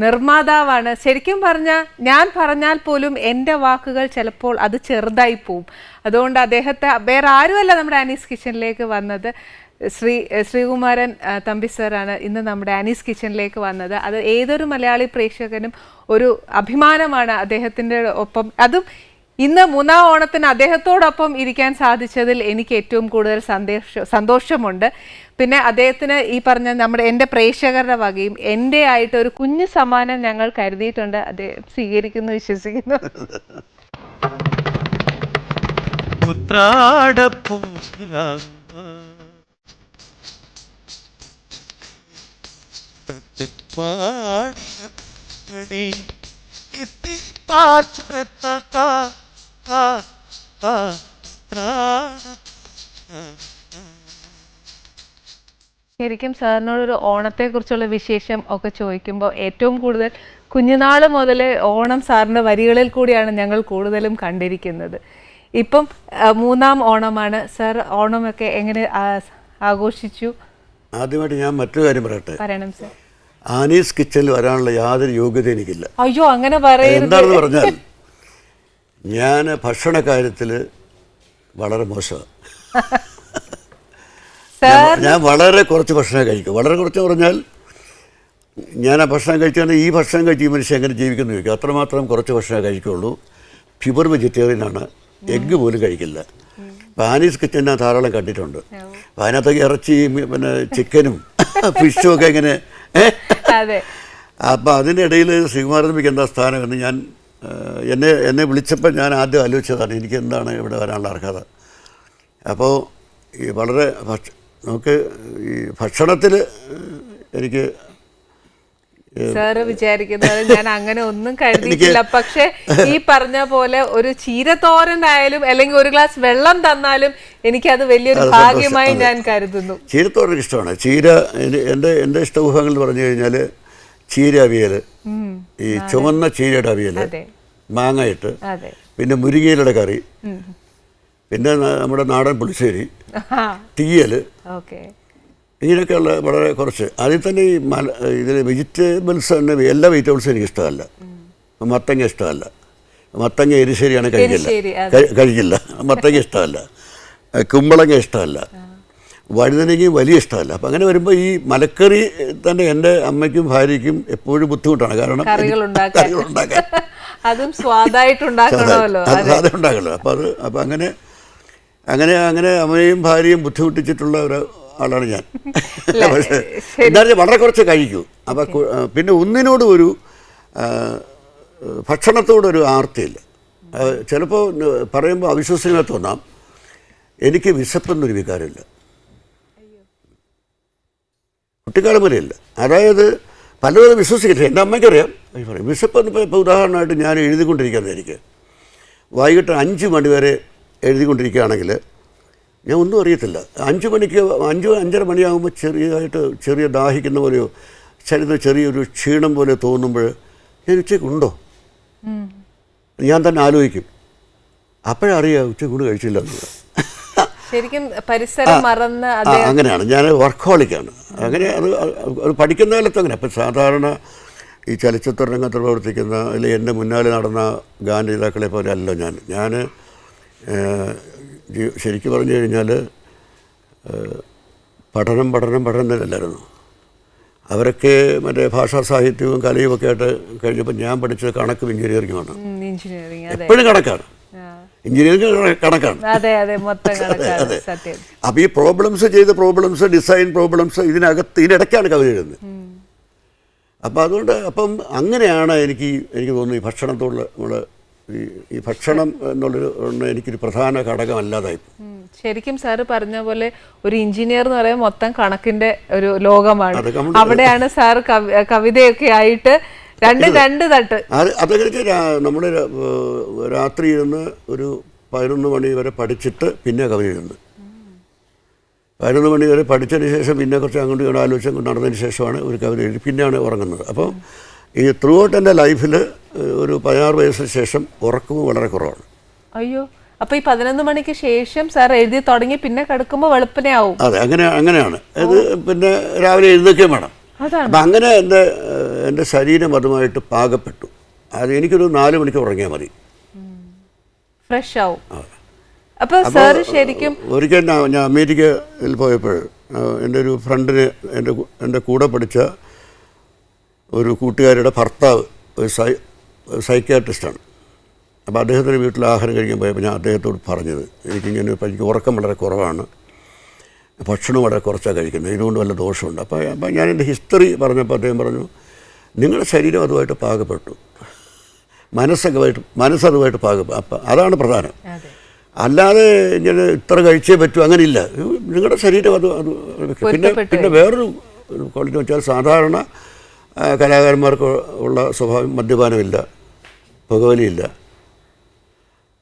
നിർമ്മാതാവാണ്. ശരിക്കും പറഞ്ഞാൽ ഞാൻ പറഞ്ഞാൽ പോലും എൻ്റെ വാക്കുകൾ ചിലപ്പോൾ അത് ചെറുതായി പോവും. അതുകൊണ്ട് അദ്ദേഹത്തെ വേറെ ആരുമല്ല നമ്മുടെ ആനീസ് കിച്ചണിലേക്ക് വന്നത്. ശ്രീകുമാരൻ തമ്പി സാറാണ് ഇന്ന് നമ്മുടെ ആനീസ് കിച്ചണിലേക്ക് വന്നത്. അത് ഏതൊരു മലയാളി പ്രേക്ഷകനും ഒരു അഭിമാനമാണ് അദ്ദേഹത്തിൻ്റെ ഒപ്പം. അതും ഇന്ന് 3-ാം ഓണത്തിന് അദ്ദേഹത്തോടൊപ്പം ഇരിക്കാൻ സാധിച്ചതിൽ എനിക്ക് ഏറ്റവും കൂടുതൽ സന്തോഷമുണ്ട്. പിന്നെ അദ്ദേഹത്തിന് ഈ പറഞ്ഞ എൻ്റെ പ്രേക്ഷകരുടെ വകയും എൻ്റെ ആയിട്ട് ഒരു കുഞ്ഞു സമ്മാനം ഞങ്ങൾ കരുതിയിട്ടുണ്ട്. അദ്ദേഹം സ്വീകരിക്കുന്നു വിശ്വസിക്കുന്നു. ശരിക്കും സാറിനോടൊരു ഓണത്തെക്കുറിച്ചുള്ള വിശേഷം ഒക്കെ ചോദിക്കുമ്പോൾ ഏറ്റവും കൂടുതൽ കുഞ്ഞുനാൾ മുതൽ ഓണം സാറിൻ്റെ വരികളിൽ കൂടിയാണ് ഞങ്ങൾ കൂടുതലും കണ്ടിരിക്കുന്നത്. ഇപ്പം 3-ാം ഓണമാണ് സാർ. ഓണമൊക്കെ എങ്ങനെ ആഘോഷിച്ചു? ആദ്യമായിട്ട് ഞാൻ മറ്റൊരു കാര്യം പറയണം സാർ. ആനീസ് കിച്ചണിൽ വരാനുള്ള യാതൊരു യോഗ്യത എനിക്കില്ല. അയ്യോ, അങ്ങനെ പറയരുത്. എന്താണെന്ന് പറഞ്ഞാൽ ഞാൻ ഭക്ഷണ കാര്യത്തിൽ വളരെ മോശമാണ്. ഞാൻ വളരെ കുറച്ച് ഭക്ഷണം കഴിക്കും. വളരെ കുറച്ച് പറഞ്ഞാൽ ഞാൻ ആ ഭക്ഷണം കഴിച്ചാൽ ഈ ഭക്ഷണം കഴിച്ച് ഈ മനുഷ്യൻ എങ്ങനെ ജീവിക്കുന്നു ചോദിക്കും. അത്രമാത്രം കുറച്ച് ഭക്ഷണം കഴിക്കുള്ളൂ. പ്യുവർ വെജിറ്റേറിയനാണ്. എഗ്ഗ് പോലും കഴിക്കില്ല. അപ്പോൾ ആനീസ് കിച്ചൺ ഞാൻ ധാരാളം കണ്ടിട്ടുണ്ട്. അപ്പോൾ അതിനകത്തൊക്കെ ഇറച്ചിയും പിന്നെ ചിക്കനും ഫിഷും ഒക്കെ ഇങ്ങനെ. അപ്പോൾ അതിൻ്റെ ഇടയിൽ ശ്രീകുമാരൻ തമ്പിക്ക് എന്താ സ്ഥാനം എന്ന് ഞാൻ എന്നെ വിളിച്ചപ്പോൾ ഞാൻ ആദ്യം ആലോചിച്ചതാണ് എനിക്ക് എന്താണ് ഇവിടെ വരാനുള്ള അർഹത. അപ്പോൾ ഈ വളരെ നമുക്ക് ഈ ഭക്ഷണത്തിൽ എനിക്ക് സാറ് വിചാരിക്കുന്നത് ഞാൻ അങ്ങനെ ഒന്നും കരുതിയിട്ടില്ല. പക്ഷെ ഈ പറഞ്ഞ പോലെ ഒരു ചീരത്തോരനായാലും അല്ലെങ്കിൽ ഒരു ഗ്ലാസ് വെള്ളം തന്നാലും എനിക്കത് വലിയൊരു ഭാഗ്യമായി ഞാൻ കരുതുന്നു. ചീരത്തോരൻ ഇഷ്ടമാണ്. ചീര എൻ്റെ ഇഷ്ടവിഭവങ്ങൾ എന്ന് പറഞ്ഞു കഴിഞ്ഞാൽ ചീര അവിയൽ, ഈ ചുവന്ന ചീരയുടെ അവിയൽ, മാങ്ങയിട്ട്, പിന്നെ മുരിങ്ങയിലയുടെ കറി, പിന്നെ നമ്മുടെ നാടൻ പുളിശ്ശേരി, തീയൽ, ഇങ്ങനെയൊക്കെയുള്ള വളരെ കുറച്ച്. അതിൽ തന്നെ ഈ ഇതിൽ വെജിറ്റബിൾസ് തന്നെ എല്ലാ വെജിറ്റബിൾസും എനിക്ക് ഇഷ്ടമല്ല. മത്തങ്ങ ഇഷ്ടമല്ല. മത്തങ്ങ എരിശ്ശേരിയാണ് കഴിക്കില്ല. മത്തങ്ങ ഇഷ്ടമല്ല. കുമ്പളങ്ങ ഇഷ്ടമല്ല. വഴുതനങ്ങയും വലിയ ഇഷ്ടമല്ല. അപ്പം അങ്ങനെ വരുമ്പോൾ ഈ മലക്കറി തന്നെ എൻ്റെ അമ്മയ്ക്കും ഭാര്യയ്ക്കും എപ്പോഴും ബുദ്ധിമുട്ടാണ്. കാരണം കറികളുണ്ടാക്കാൻ അതും സ്വാദായിട്ടുണ്ടാക്കണമല്ലോ. അത് ഉണ്ടാക്കണമല്ലോ. അപ്പം അങ്ങനെ അമ്മയും ഭാര്യയും ബുദ്ധിമുട്ടിച്ചിട്ടുള്ള ഒരു ആളാണ് ഞാൻ. പക്ഷേ എന്തായാലും വളരെ കുറച്ച് കഴിക്കൂ. അപ്പം പിന്നെ ഒന്നിനോടും ഒരു ഭക്ഷണത്തോടൊരു ആർത്തിയില്ല. ചിലപ്പോൾ പറയുമ്പോൾ അവിശ്വസനീയമായി തോന്നാം, എനിക്ക് വിശപ്പെന്നൊരു വികാരമില്ല. കുട്ടിക്കാലം വരെയില്ല. അതായത് പലരും വിശ്വസിക്കില്ല. എൻ്റെ അമ്മയ്ക്കറിയാം. പറയും വിശപ്പെന്ന്. ഇപ്പോൾ ഉദാഹരണമായിട്ട് ഞാൻ എഴുതിക്കൊണ്ടിരിക്കുകയാണെങ്കിൽ വൈകിട്ട് 5 മണി വരെ എഴുതിക്കൊണ്ടിരിക്കുകയാണെങ്കിൽ ഞാൻ ഒന്നും അറിയത്തില്ല. 5-5:30 മണിയാകുമ്പോൾ ചെറിയ ദാഹിക്കുന്ന പോലെയോ ശരീരത്തിൽ ചെറിയൊരു ക്ഷീണം പോലെ തോന്നുമ്പോൾ ഞാൻ ഉച്ചയ്ക്കുണ്ടോ ഞാൻ തന്നെ ആലോചിക്കും. അപ്പോഴറിയാം ഉച്ചക്കൂട് കഴിച്ചില്ല എന്നുള്ളത്. ശരിക്കും പരിസരം മറന്ന് അങ്ങനെയാണ്. ഞാൻ വർക്കഹോളിക്കാണ്. അങ്ങനെ അത് പഠിക്കുന്ന കാലത്ത് അങ്ങനെ. അപ്പം സാധാരണ ഈ ചലച്ചിത്ര രംഗത്ത് പ്രവർത്തിക്കുന്ന അല്ലെങ്കിൽ എൻ്റെ മുന്നാലെ നടന്ന ഗാനരചയിതാക്കളെ പോലെ അല്ല ഞാൻ ശരിക്കും പറഞ്ഞു കഴിഞ്ഞാൽ പഠനം തന്നെയല്ലായിരുന്നു. അവരൊക്കെ മറ്റേ ഭാഷാ സാഹിത്യവും കലയും ഒക്കെ ആയിട്ട് കഴിഞ്ഞപ്പോൾ ഞാൻ പഠിച്ചത് കണക്കും എഞ്ചിനീയറിങ്ങുമാണ്. എപ്പോഴും കണക്കാണ്. എഞ്ചിനീയറിംഗ് കണക്കാണ്. അപ്പോൾ ഈ പ്രോബ്ലംസ് ഡിസൈൻ പ്രോബ്ലംസ് ഇതിനിടയ്ക്കാണ് കവിത എഴുതുന്നത്. അപ്പോൾ അതുകൊണ്ട് അപ്പം അങ്ങനെയാണ് എനിക്ക് തോന്നുന്നു ഈ ഭക്ഷണത്തോടുള്ള നമ്മുടെ ഈ ഭക്ഷണം എന്നുള്ളൊരു എനിക്കൊരു പ്രധാന ഘടകമല്ലാതായി. ശരിക്കും സാറ് പറഞ്ഞ പോലെ ഒരു എഞ്ചിനീയർ എന്ന് പറയുമ്പോൾ മൊത്തം കണക്കിന്റെ ഒരു ലോകമാണ്. അവിടെയാണ് സാർ കവിതയൊക്കെ ആയിട്ട് രണ്ട് തട്ട്. അതൊക്കെ നമ്മൾ രാത്രി ഇരുന്ന് ഒരു 11 മണി വരെ പഠിച്ചിട്ട് പിന്നെ കവിത എഴുതുന്നത്. 11 മണി വരെ പഠിച്ചതിന് ശേഷം പിന്നെ കുറച്ച് അങ്ങോട്ട് ഇങ്ങോട്ട് ആലോചിച്ച് നടന്നതിന് ശേഷമാണ് ഒരു കവിത എഴുതി പിന്നെയാണ് ഉറങ്ങുന്നത്. അപ്പോൾ ഈ ത്രൂ ഔട്ട് എൻ്റെ ലൈഫിൽ ഒരു 16 വയസ്സിന് ശേഷം ഉറക്കവും വളരെ കുറവാണ്. അയ്യോ, അപ്പൊ ഈ 11 മണിക്ക് ശേഷം സാർ എഴുതി തുടങ്ങി പിന്നെ കിടക്കുമ്പോൾ വെളുപ്പിനെ ആവും. അതെ, അങ്ങനെയാണ്. അത് പിന്നെ രാവിലെ എഴുന്നേൽക്കുകയും വേണം. അപ്പം അങ്ങനെ എൻ്റെ ശരീരം അതുമായിട്ട് പാകപ്പെട്ടു. അത് എനിക്കൊരു 4 മണിക്ക് ഉറങ്ങിയാൽ മതി, ഫ്രഷ് ആവും. അപ്പോൾ സാർ ശരിക്കും ഒരിക്കൽ ഞാൻ അമേരിക്കയിൽ പോയപ്പോൾ എൻ്റെ ഒരു ഫ്രണ്ടിന് എൻ്റെ കൂടെ പഠിച്ച ഒരു കൂട്ടുകാരുടെ ഭർത്താവ് ഒരു സൈക്യാട്രിസ്റ്റാണ്. അപ്പോൾ അദ്ദേഹത്തിൻ്റെ വീട്ടിൽ ആഹാരം കഴിക്കാൻ പോയപ്പോൾ ഞാൻ അദ്ദേഹത്തോട് പറഞ്ഞത് എനിക്ക് ഉറക്കം വളരെ കുറവാണ്, ഭക്ഷണം വളരെ കുറച്ചാണ് കഴിക്കുന്നത്, ഇതുകൊണ്ട് വല്ല ദോഷമുണ്ട്. അപ്പോൾ ഞാൻ എൻ്റെ ഹിസ്റ്ററി പറഞ്ഞപ്പോൾ അദ്ദേഹം പറഞ്ഞു, നിങ്ങളുടെ ശരീരം അതുമായിട്ട് പാകപ്പെട്ടു, മനസ്സതുമായിട്ട് പാകപ്പെട്ടു. അപ്പം അതാണ് പ്രധാനം. അല്ലാതെ ഇങ്ങനെ ഇത്ര കഴിച്ചേ പറ്റൂ അങ്ങനെയില്ല. നിങ്ങളുടെ ശരീരം അത് പിന്നെ വേറൊരു ക്വാളിറ്റി വെച്ചാൽ സാധാരണ കലാകാരന്മാർക്ക് ഉള്ള സ്വഭാവം മദ്യപാനമില്ല, പുകവലിയില്ല,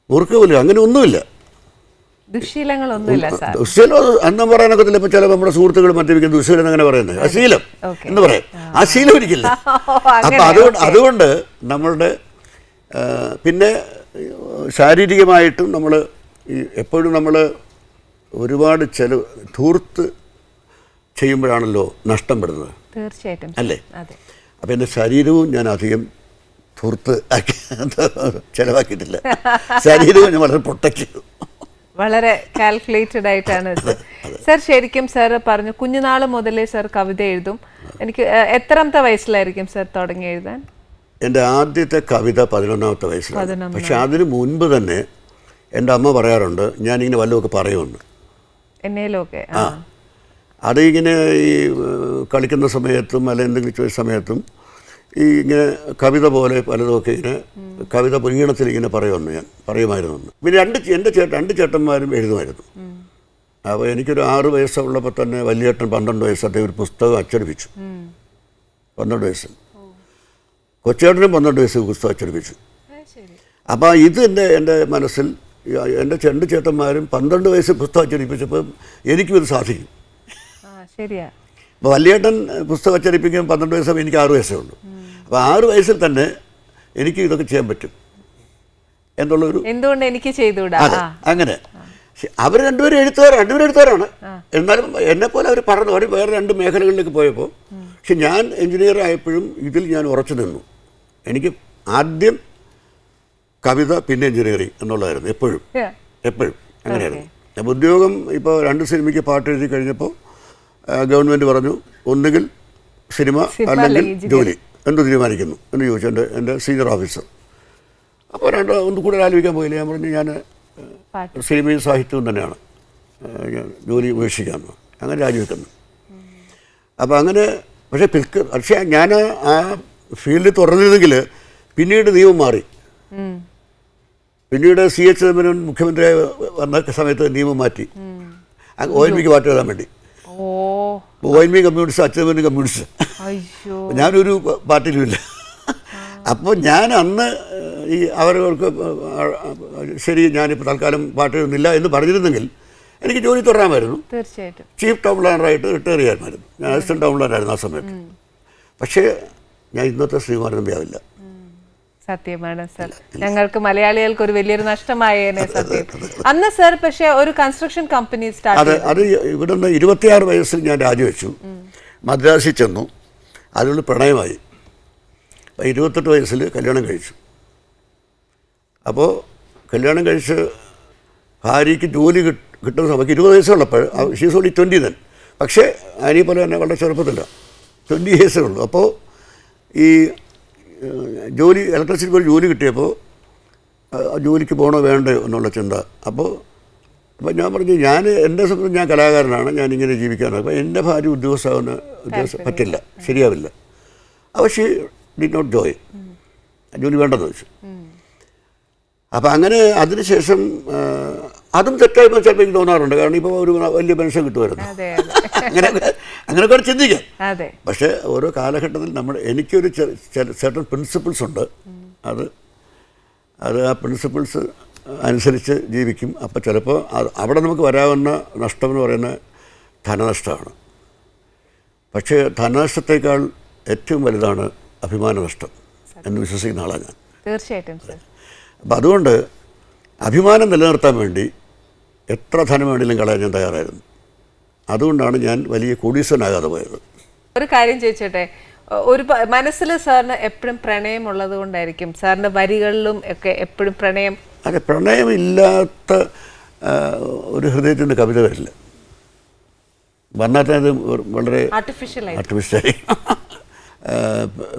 മുറുക്കുവലില്ല, അങ്ങനെ ഒന്നുമില്ല. ദുശ്ശീലം അന്നും പറയാനൊക്കത്തില്ല. ഇപ്പം ചില നമ്മുടെ സുഹൃത്തുക്കൾ മദ്യപിക്കുന്ന ദുശ്ശീലം അങ്ങനെ പറയുന്നത് അശീലം എന്ന് പറയാം. ആ ശീലം ഒരിക്കില്ല. അപ്പം അതുകൊണ്ട് നമ്മളുടെ പിന്നെ ശാരീരികമായിട്ടും നമ്മൾ എപ്പോഴും നമ്മൾ ഒരുപാട് ധൂർത്ത് ചെയ്യുമ്പോഴാണല്ലോ നഷ്ടം പെടുന്നത്. തീർച്ചയായിട്ടും അല്ലേ? അപ്പം എൻ്റെ ശരീരവും ഞാൻ അധികം ധൂർത്ത് ചിലവാക്കിയിട്ടില്ല. ശരീരവും ഞാൻ വളരെ പ്രൊട്ടക്ട് ചെയ്തു. വളരെ കാൽക്കുലേറ്റഡ് ആയിട്ടാണ് സർ. ശരിക്കും സാർ പറഞ്ഞു കുഞ്ഞുനാൾ മുതലേ സാർ കവിത എഴുതും. എനിക്ക് എത്രാമത്തെ വയസ്സിലായിരിക്കും സാർ തുടങ്ങി എഴുതാൻ? എൻ്റെ ആദ്യത്തെ കവിത 11ാമത്തെ വയസ്സിലാണ്. പക്ഷെ അതിന് മുൻപ് തന്നെ എൻ്റെ അമ്മ പറയാറുണ്ട് ഞാനിങ്ങനെ വല്ലതുമൊക്കെ പറയുമെന്ന്. എന്നേലൊക്കെ അതിങ്ങനെ ഈ കളിക്കുന്ന സമയത്തും അല്ല എന്തെങ്കിലും സമയത്തും ഈ ഇങ്ങനെ കവിത പോലെ പലതുമൊക്കെ ഇങ്ങനെ കവിത ഈണത്തിൽ ഇങ്ങനെ പറയുമായിരുന്നു. പിന്നെ രണ്ട് ചേട്ടന്മാരും എഴുതുമായിരുന്നു. അപ്പോൾ എനിക്കൊരു 6 വയസ്സുള്ളപ്പോൾ തന്നെ വലിയേട്ടൻ 12 വയസ്സത്തെ ഒരു പുസ്തകം അച്ചടിപ്പിച്ചു. 12 വയസ്സിൽ കൊച്ചേട്ടനും 12 വയസ്സ് പുസ്തകം അച്ചടിപ്പിച്ചു. അപ്പോൾ ഇത് എൻ്റെ മനസ്സിൽ എൻ്റെ 2 ചേട്ടന്മാരും 12 വയസ്സ് പുസ്തകം അച്ചടിപ്പിച്ചപ്പോൾ എനിക്കും ഇത് സാധിക്കും. ശരിയാ. അപ്പോൾ വലിയേട്ടൻ പുസ്തകം അച്ചടിപ്പിക്കാൻ 12 വയസ്സാകുമ്പോൾ എനിക്ക് 6 വയസ്സേ ഉള്ളൂ. അപ്പോൾ 6 വയസ്സിൽ തന്നെ എനിക്ക് ഇതൊക്കെ ചെയ്യാൻ പറ്റും എന്നുള്ളൊരു എന്തുകൊണ്ട് എനിക്ക് ചെയ്തുകൂടാ. അതെ, അങ്ങനെ. അവർ രണ്ടുപേരും എഴുത്തുകാരാണ്. എന്നാലും എന്നെപ്പോലെ അവർ വേറെ 2 മേഖലകളിലേക്ക് പോയപ്പോൾ പക്ഷെ ഞാൻ എഞ്ചിനീയർ ആയപ്പോഴും ഇതിൽ ഞാൻ ഉറച്ചു നിന്നു. എനിക്ക് ആദ്യം കവിത പിന്നെ എഞ്ചിനീയറിങ് എന്നുള്ളതായിരുന്നു എപ്പോഴും അങ്ങനെയായിരുന്നു. അപ്പോൾ ഉദ്യോഗം ഇപ്പോൾ 2 സിനിമയ്ക്ക് പാട്ട് എഴുതി കഴിഞ്ഞപ്പോൾ ഗവൺമെൻറ് പറഞ്ഞു ഒന്നുകിൽ സിനിമ അല്ലെങ്കിൽ ജോലി എന്ത് തീരുമാനിക്കുന്നു എന്ന് ചോദിച്ചു എൻ്റെ സീനിയർ ഓഫീസർ. അപ്പോൾ ഒന്ന് കൂടുതൽ ആലോചിക്കാൻ പോയില്ല. ഞാൻ പറഞ്ഞു ഞാൻ സിനിമയും സാഹിത്യവും തന്നെയാണ് ഞാൻ ജോലി ഉപേക്ഷിക്കാമെന്ന്. അങ്ങനെ രാജിവെക്കുന്നു. അപ്പോൾ അങ്ങനെ പക്ഷേ ഞാൻ ആ ഫീൽഡിൽ തുടർന്നിരുന്നെങ്കിൽ പിന്നീട് നിയമം മാറി. പിന്നീട് CH ചിദംബരം മുഖ്യമന്ത്രിയായി വന്ന സമയത്ത് നിയമം മാറ്റി ONVക്ക് പാട്ട് എഴുതാൻ വേണ്ടി. ONV communist, Achutha Menon communist. ഞാനൊരു പാർട്ടിയിലുമില്ല. അപ്പോൾ ഞാൻ അന്ന് ഈ അവർക്ക് ശരി ഞാനിപ്പോൾ തൽക്കാലം പാട്ട് എഴുതുന്നില്ല എന്ന് പറഞ്ഞിരുന്നെങ്കിൽ എനിക്ക് ജോലി തുടരാമായിരുന്നു. തീർച്ചയായിട്ടും ചീഫ് ടൗൺ പ്ലാനറായിട്ട് റിട്ടയർ ചെയ്യാമായിരുന്നു. ഞാൻ അസിസ്റ്റന്റ് ടൗൺ പ്ലാനറായിരുന്നു ആ സമയത്ത്. പക്ഷേ ഞാൻ ഇന്നത്തെ ശ്രീകുമാരൻ തമ്പി ആവില്ല. സത്യമാണ് സർ. ഞങ്ങൾക്ക് മലയാളികൾക്ക് ഒരു വലിയൊരു നഷ്ടമായേനെ സത്യം. അന്ന് സർ പക്ഷേ ഒരു കൺസ്ട്രക്ഷൻ കമ്പനി സ്റ്റാർട്ട് ചെയ്തു. അത് ഇവിടുന്ന് 26 വയസ്സിൽ ഞാൻ രാജിവെച്ചു. മദ്രാസിൽ ചെന്നു. അതിനുള്ള പ്രണയമായി. 28 വയസ്സിൽ കല്യാണം കഴിച്ചു. അപ്പോൾ കല്യാണം കഴിച്ച് ഭാര്യയ്ക്ക് ജോലി കിട്ടുന്ന സമയത്ത് 20 വയസ്സുള്ളപ്പോൾ ഷീസ് ഓൺലി 20 then. പക്ഷേ അതിനെ പോലെ തന്നെ വളരെ ചെറുപ്പത്തില്ല, 20 years ഉള്ളൂ. അപ്പോൾ ഈ ഇലക്ട്രിസിറ്റി പോലെ ജോലി കിട്ടിയപ്പോൾ ജോലിക്ക് പോകണോ വേണ്ടോ എന്നുള്ള ചിന്ത. അപ്പോൾ ഞാൻ പറഞ്ഞു എൻ്റെ സംബന്ധിച്ച് ഞാൻ കലാകാരനാണ്, ഞാനിങ്ങനെ ജീവിക്കാനാണ്. അപ്പോൾ എൻ്റെ ഭാര്യ ഉദ്യോഗസ്ഥ പറ്റില്ല, ശരിയാവില്ല. അപ്പോൾ ഷീ ഡിഡ് നോട്ട് ജോയിൻ, ജോലി വേണ്ടെന്ന് വെച്ചു. അപ്പം അങ്ങനെ അതിനുശേഷം അതും തെറ്റായി ചിലപ്പോൾ എനിക്ക് തോന്നാറുണ്ട്. കാരണം ഇപ്പോൾ ഒരു വലിയ പെൻഷൻ കിട്ടുമായിരുന്നു, അങ്ങനെയൊക്കെ ചിന്തിക്കാം. പക്ഷേ ഓരോ കാലഘട്ടത്തിൽ എനിക്കൊരു certain പ്രിൻസിപ്പിൾസ് ഉണ്ട്. അത് ആ പ്രിൻസിപ്പിൾസ് അനുസരിച്ച് ജീവിക്കും. അപ്പോൾ ചിലപ്പോൾ അവിടെ നമുക്ക് വരാവുന്ന നഷ്ടം എന്ന് പറയുന്നത് ധനനഷ്ടമാണ്. പക്ഷേ ധനനഷ്ടത്തേക്കാൾ ഏറ്റവും വലുതാണ് അഭിമാന നഷ്ടം എന്ന് വിശ്വസിക്കുന്ന ആളാണ് ഞാൻ. തീർച്ചയായിട്ടും. അപ്പം അതുകൊണ്ട് അഭിമാനം നിലനിർത്താൻ വേണ്ടി എത്ര ധനം വേണമെങ്കിലും കളയാൻ ഞാൻ തയ്യാറായിരുന്നു. അതുകൊണ്ടാണ് ഞാൻ വലിയ കോടീശ്വരനാകാതെ പോയത്. ഒരു കാര്യം ചോദിച്ചോട്ടെ, ഒരു മനസ്സിൽ സാറിന് എപ്പോഴും പ്രണയമുള്ളത് കൊണ്ടായിരിക്കും സാറിൻ്റെ വരികളിലും ഒക്കെ എപ്പോഴും പ്രണയം? അതെ, പ്രണയമില്ലാത്ത ഒരു ഹൃദയത്തിൻ്റെ കവിത വരില്ല. വർണ്ണാത്തത് വളരെ ആർട്ടിഫിഷ്യലായി.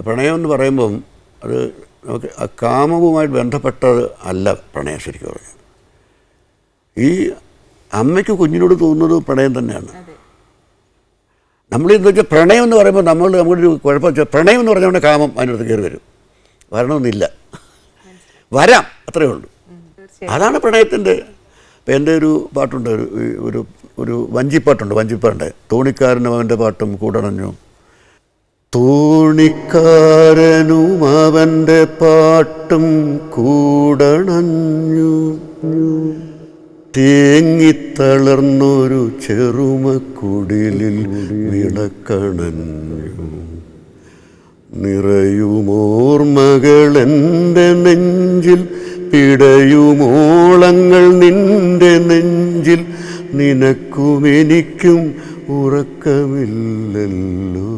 പ്രണയം എന്ന് പറയുമ്പം അത് നമുക്ക് കാമവുമായിട്ട് ബന്ധപ്പെട്ടത് അല്ല പ്രണയം. ശരിക്കും പറഞ്ഞാൽ ഈ അമ്മയ്ക്ക് കുഞ്ഞിനോട് തോന്നുന്നത് പ്രണയം തന്നെയാണ്. നമ്മളെന്താ വെച്ചാൽ പ്രണയം എന്ന് പറയുമ്പോൾ നമ്മളൊരു കുഴപ്പം വെച്ചാൽ പ്രണയം എന്ന് പറഞ്ഞാൽ കാമം അതിനടുത്ത് കയറി വരും. വരണമെന്നില്ല, വരാം, അത്രയേ ഉള്ളൂ. അതാണ് പ്രണയത്തിൻ്റെ. ഇപ്പം എൻ്റെ ഒരു പാട്ടുണ്ട്, ഒരു വഞ്ചിപ്പാട്ടുണ്ട്. തോണിക്കാരനും അവൻ്റെ പാട്ടും കൂടണഞ്ഞു. തോണിക്കാരനും അവൻ്റെ പാട്ടും കൂടണഞ്ഞു, തേങ്ങിത്തളർന്നൊരു ചെറുമക്കുടിലിൽ വിളക്കണഞ്ഞു. നിറയുമോർമകളെൻ്റെ നെഞ്ചിൽ, പിടയുമോളങ്ങൾ നിന്റെ നെഞ്ചിൽ, നിനക്കും എനിക്കും ഉറക്കമില്ലല്ലോ.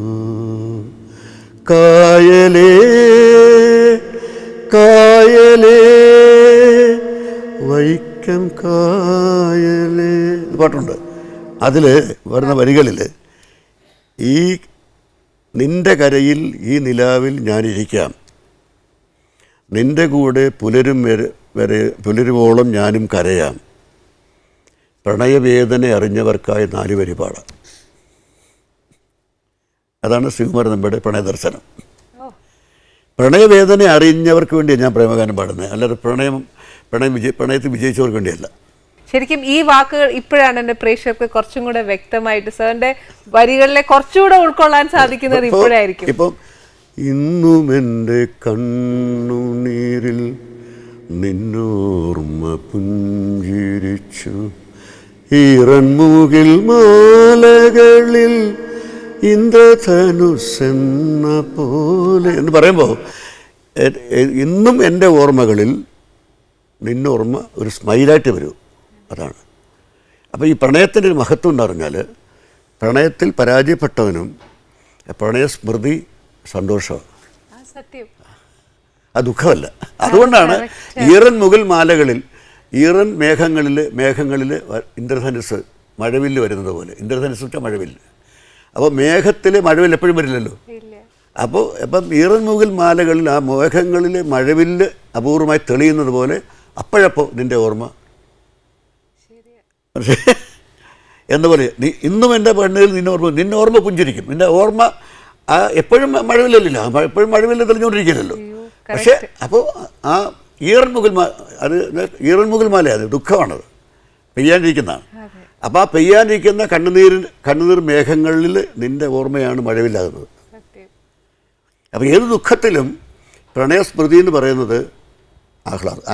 കായലേ കായലേ വൈക്കം കായലേ പാട്ടുണ്ട്. അതിൽ വരുന്ന വരികളിൽ ഈ നിന്റെ കരയിൽ ഈ നിലാവിൽ ഞാനിരിക്കാം, നിന്റെ കൂടെ പുലരുവോളം ഞാനും കരയാം, പ്രണയവേദന അറിഞ്ഞവർക്കായി 4 വരി പാടാം. അതാണ് ശ്രീകുമാരൻ നമ്പിയുടെ പ്രണയദർശനം. പ്രണയവേദന അറിഞ്ഞവർക്ക് വേണ്ടിയാണ് ഞാൻ പ്രേമഗാനം പാടുന്നത്, അല്ലാതെ പ്രണയത്തിൽ വിജയിച്ചവർക്ക് വേണ്ടിയല്ല. ശരിക്കും ഈ വാക്കുകൾ ഇപ്പോഴാണ് എൻ്റെ പ്രേക്ഷകർക്ക് കുറച്ചും കൂടെ വ്യക്തമായിട്ട് സാറിൻ്റെ വരികളിലെ കുറച്ചുകൂടെ ഉൾക്കൊള്ളാൻ സാധിക്കുന്നത് ഇപ്പോഴായിരിക്കും. ഇപ്പം ഇന്നും എൻ്റെ കണ്ണുനീരിൽ നിന്നോർമ്മ പുഞ്ചിരിച്ചു, ഈറൻമൂകിൽ മാലകളിൽ ഇന്ദ്രധനുസെന്ന പോലെ എന്ന് പറയുമ്പോൾ ഇന്നും എൻ്റെ ഓർമ്മകളിൽ നിന്നോർമ്മ ഒരു സ്മൈലായിട്ട് വരും. അതാണ്. അപ്പോൾ ഈ പ്രണയത്തിൻ്റെ ഒരു മഹത്വം എന്ന് പറഞ്ഞാൽ പ്രണയത്തിൽ പരാജയപ്പെട്ടവനും പ്രണയസ്മൃതി സന്തോഷമാണ്, അത് ദുഃഖമല്ല. അതുകൊണ്ടാണ് ഈറൻ മുകിൽ മാലകളിൽ, ഈറൻ മേഘങ്ങളിൽ ഇന്ദ്രധനുസ് മഴവില്ല് വരുന്നത് പോലെ. ഇന്ദ്രധനുസ് വെച്ചാൽ മഴവില്ല്. അപ്പോൾ മേഘത്തിൽ മഴവില്ല് എപ്പോഴും വരില്ലല്ലോ. അപ്പം ഈറൻ മുകിൽ മാലകളിൽ ആ മേഘങ്ങളിൽ മഴവില്ല് അപൂർവമായി തെളിയുന്നത് പോലെ അപ്പോഴപ്പോൾ നിൻ്റെ ഓർമ്മ എന്നപോലെ ഇന്നും എൻ്റെ പെണ്ണിൽ നിന്നെ ഓർമ്മ പുഞ്ചിരിക്കും. നിൻ്റെ ഓർമ്മ എപ്പോഴും മഴവില്ലല്ലോ, എപ്പോഴും മഴവില്ല തെളിഞ്ഞുകൊണ്ടിരിക്കില്ലല്ലോ. പക്ഷേ അപ്പോൾ ആ ഈറൻ മുകിൽ മാല അത് ദുഃഖമാണത്, പെയ്യാണ്ടിരിക്കുന്നതാണ്. അപ്പോൾ ആ പെയ്യാണ്ടിരിക്കുന്ന കണ്ണുനീർ മേഘങ്ങളിൽ നിൻ്റെ ഓർമ്മയാണ് മഴവില്ലാകുന്നത്. അപ്പോൾ ഏത് ദുഃഖത്തിലും പ്രണയസ്മൃതി എന്ന് പറയുന്നത്